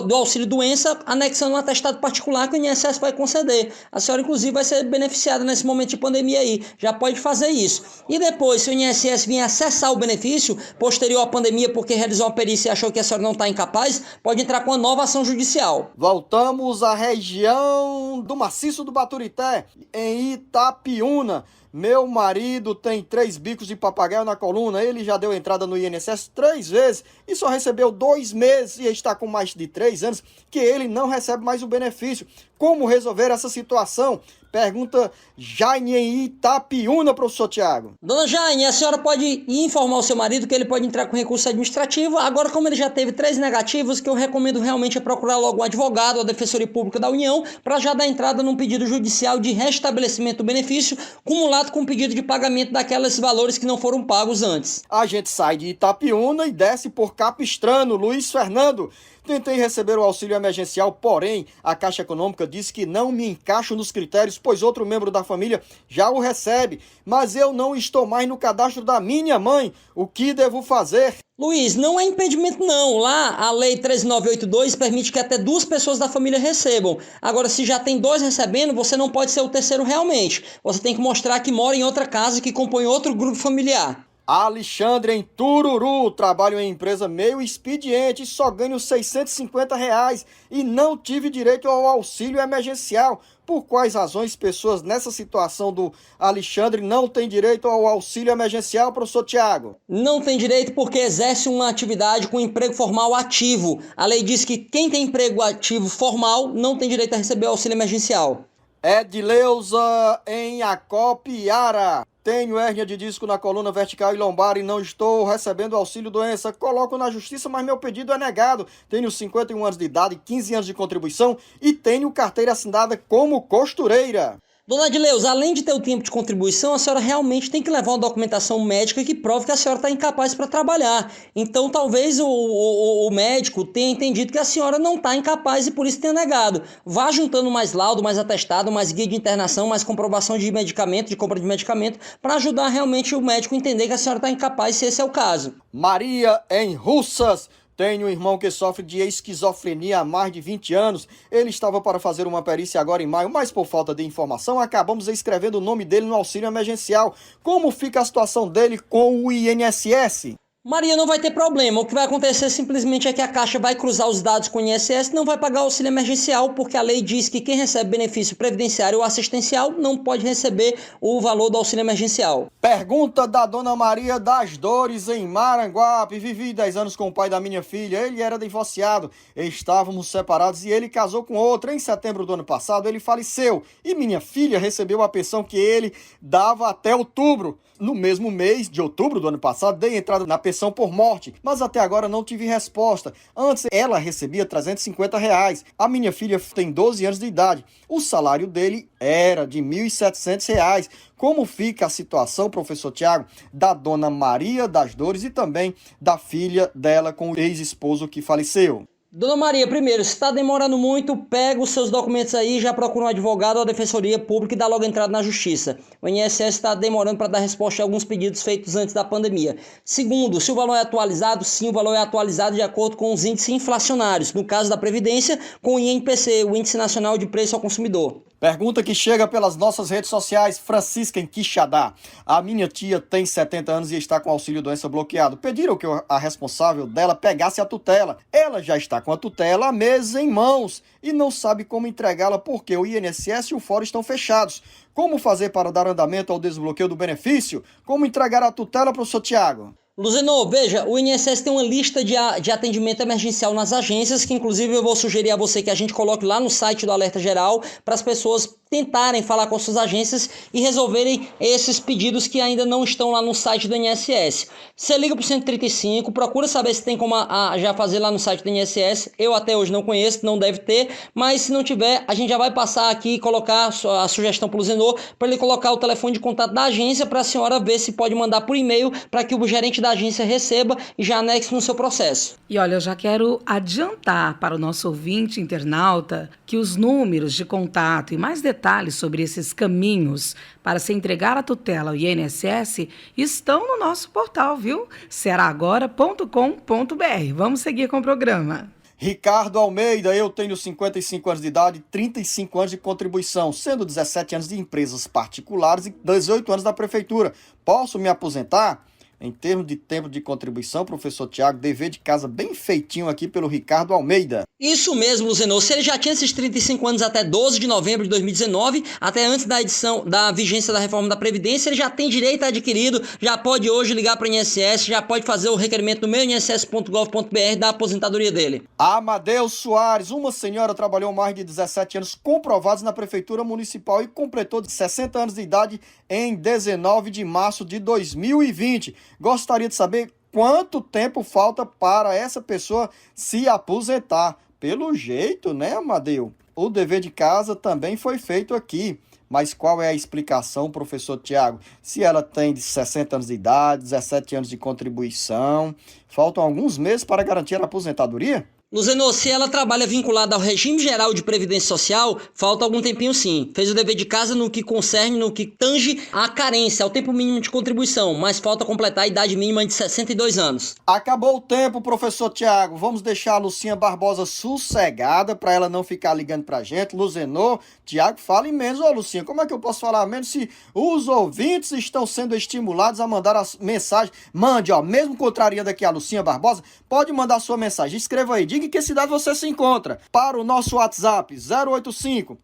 do auxílio doença, anexando um atestado particular que o INSS vai conceder. A senhora, inclusive, vai ser beneficiada nesse momento de pandemia aí. Já pode fazer isso. E depois, se o INSS vier acessar o benefício posterior à pandemia porque realizou uma perícia e achou que a senhora não está incapaz, pode entrar com uma nova ação judicial. Voltamos à região do Maciço do Baturité, em Itapiúna. Meu marido tem 3 bicos de papagaio na coluna. Ele já deu entrada no INSS 3 vezes e só recebeu 2 meses e está com mais de 3 anos que ele não recebe mais o benefício. Como resolver essa situação? Pergunta Jaine em Itapiúna, professor Tiago. Dona Jaine, a senhora pode informar o seu marido que ele pode entrar com recurso administrativo. Agora, como ele já teve 3 negativos, que eu recomendo realmente é procurar logo um advogado ou a Defensoria Pública da União para já dar entrada num pedido judicial de restabelecimento do benefício, cumulado com o pedido de pagamento daqueles valores que não foram pagos antes. A gente sai de Itapiúna e desce por Capistrano. Luiz Fernando. Tentei receber o auxílio emergencial, porém, a Caixa Econômica disse que não me encaixo nos critérios, pois outro membro da família já o recebe. Mas eu não estou mais no cadastro da minha mãe. O que devo fazer? Luiz, não é impedimento não. Lá, a Lei 13982 permite que até 2 pessoas da família recebam. Agora, se já tem 2 recebendo, você não pode ser o terceiro realmente. Você tem que mostrar que mora em outra casa e que compõe outro grupo familiar. Alexandre em Tururu, trabalho em empresa meio expediente, só ganho R$650 e não tive direito ao auxílio emergencial. Por quais razões pessoas nessa situação do Alexandre não têm direito ao auxílio emergencial, professor Tiago? Não tem direito porque exerce uma atividade com emprego formal ativo. A lei diz que quem tem emprego ativo formal não tem direito a receber o auxílio emergencial. Edileuza em Acopiara. Tenho hérnia de disco na coluna vertical e lombar e não estou recebendo auxílio doença. Coloco na justiça, mas meu pedido é negado. Tenho 51 anos de idade, 15 anos de contribuição e tenho carteira assinada como costureira. Dona Edileuza, além de ter o tempo de contribuição, a senhora realmente tem que levar uma documentação médica que prove que a senhora está incapaz para trabalhar. Então, talvez o médico tenha entendido que a senhora não está incapaz e por isso tenha negado. Vá juntando mais laudo, mais atestado, mais guia de internação, mais comprovação de medicamento, de compra de medicamento, para ajudar realmente o médico a entender que a senhora está incapaz, se esse é o caso. Maria em Russas. Tenho um irmão que sofre de esquizofrenia há mais de 20 anos. Ele estava para fazer uma perícia agora em maio, mas por falta de informação acabamos escrevendo o nome dele no auxílio emergencial. Como fica a situação dele com o INSS? Maria, não vai ter problema. O que vai acontecer simplesmente é que a Caixa vai cruzar os dados com o INSS e não vai pagar auxílio emergencial, porque a lei diz que quem recebe benefício previdenciário ou assistencial não pode receber o valor do auxílio emergencial. Pergunta da Dona Maria das Dores em Maranguape. Vivi 10 anos com o pai da minha filha. Ele era divorciado. Estávamos separados e ele casou com outra. Em setembro do ano passado, ele faleceu. E minha filha recebeu a pensão que ele dava até outubro. No mesmo mês de outubro do ano passado, dei entrada na pensão por morte, mas até agora não tive resposta. Antes, ela recebia R$350. A minha filha tem 12 anos de idade. O salário dele era de R$1.700. Como fica a situação, professor Tiago, da Dona Maria das Dores e também da filha dela com o ex-esposo que faleceu? Dona Maria, primeiro, se está demorando muito, pega os seus documentos aí, já procura um advogado ou a Defensoria Pública e dá logo entrada na Justiça. O INSS está demorando para dar resposta a alguns pedidos feitos antes da pandemia. Segundo, se o valor é atualizado, sim, o valor é atualizado de acordo com os índices inflacionários. No caso da Previdência, com o INPC, o Índice Nacional de Preço ao Consumidor. Pergunta que chega pelas nossas redes sociais, Francisca em Quixadá. A minha tia tem 70 anos e está com auxílio doença bloqueado. Pediram que a responsável dela pegasse a tutela. Ela já está com a tutela há meses em mãos e não sabe como entregá-la porque o INSS e o Fórum estão fechados. Como fazer para dar andamento ao desbloqueio do benefício? Como entregar a tutela, professor Tiago? Luzenor, veja, o INSS tem uma lista de atendimento emergencial nas agências, que inclusive eu vou sugerir a você que a gente coloque lá no site do Alerta Geral para as pessoas tentarem falar com as suas agências e resolverem esses pedidos que ainda não estão lá no site do INSS. Você liga para o 135, procura saber se tem como já fazer lá no site do INSS. Eu até hoje não conheço, não deve ter, mas se não tiver, a gente já vai passar aqui e colocar a sugestão para o Zenor, para ele colocar o telefone de contato da agência para a senhora ver se pode mandar por e-mail para que o gerente da agência receba e já anexe no seu processo. E olha, eu já quero adiantar para o nosso ouvinte internauta que os números de contato e mais detalhes sobre esses caminhos para se entregar a tutela ao INSS estão no nosso portal, viu? Seragora.com.br. Vamos seguir com o programa. Ricardo Almeida, eu tenho 55 anos de idade, 35 anos de contribuição, sendo 17 anos de empresas particulares e 18 anos da prefeitura. Posso me aposentar? Em termos de tempo de contribuição, professor Tiago, dever de casa bem feitinho aqui pelo Ricardo Almeida. Isso mesmo, Luzenor. Se ele já tinha esses 35 anos até 12 de novembro de 2019, até antes da vigência da reforma da Previdência, ele já tem direito adquirido, já pode hoje ligar para o INSS, já pode fazer o requerimento no meu inss.gov.br da aposentadoria dele. Amadeus Soares, uma senhora trabalhou mais de 17 anos comprovados na Prefeitura Municipal e completou 60 anos de idade em 19 de março de 2020. Gostaria de saber quanto tempo falta para essa pessoa se aposentar. Pelo jeito, né, Amadeu? O dever de casa também foi feito aqui. Mas qual é a explicação, professor Tiago? Se ela tem de 60 anos de idade, 17 anos de contribuição, faltam alguns meses para garantir a aposentadoria? Luzenor, se ela trabalha vinculada ao regime geral de previdência social, falta algum tempinho sim. Fez o dever de casa no que concerne, no que tange a carência, ao tempo mínimo de contribuição, mas falta completar a idade mínima de 62 anos. Acabou o tempo, professor Tiago. Vamos deixar a Lucinha Barbosa sossegada para ela não ficar ligando pra gente. Luzenor, Tiago, fale menos. Ô, Lucinha, como é que eu posso falar menos se os ouvintes estão sendo estimulados a mandar as mensagens? Mande, ó, mesmo contrariando aqui a Lucinha Barbosa, pode mandar sua mensagem. Escreva aí, diga em que cidade você se encontra. Para o nosso WhatsApp,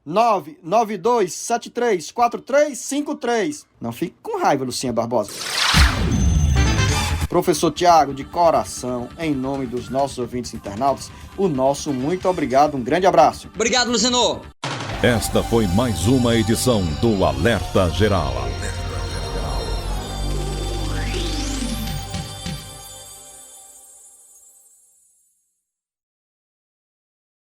085-992734353. Não fique com raiva, Lucinha Barbosa. Professor Tiago, de coração, em nome dos nossos ouvintes internautas, o nosso muito obrigado, um grande abraço. Obrigado, Luzenor. Esta foi mais uma edição do Alerta Geral.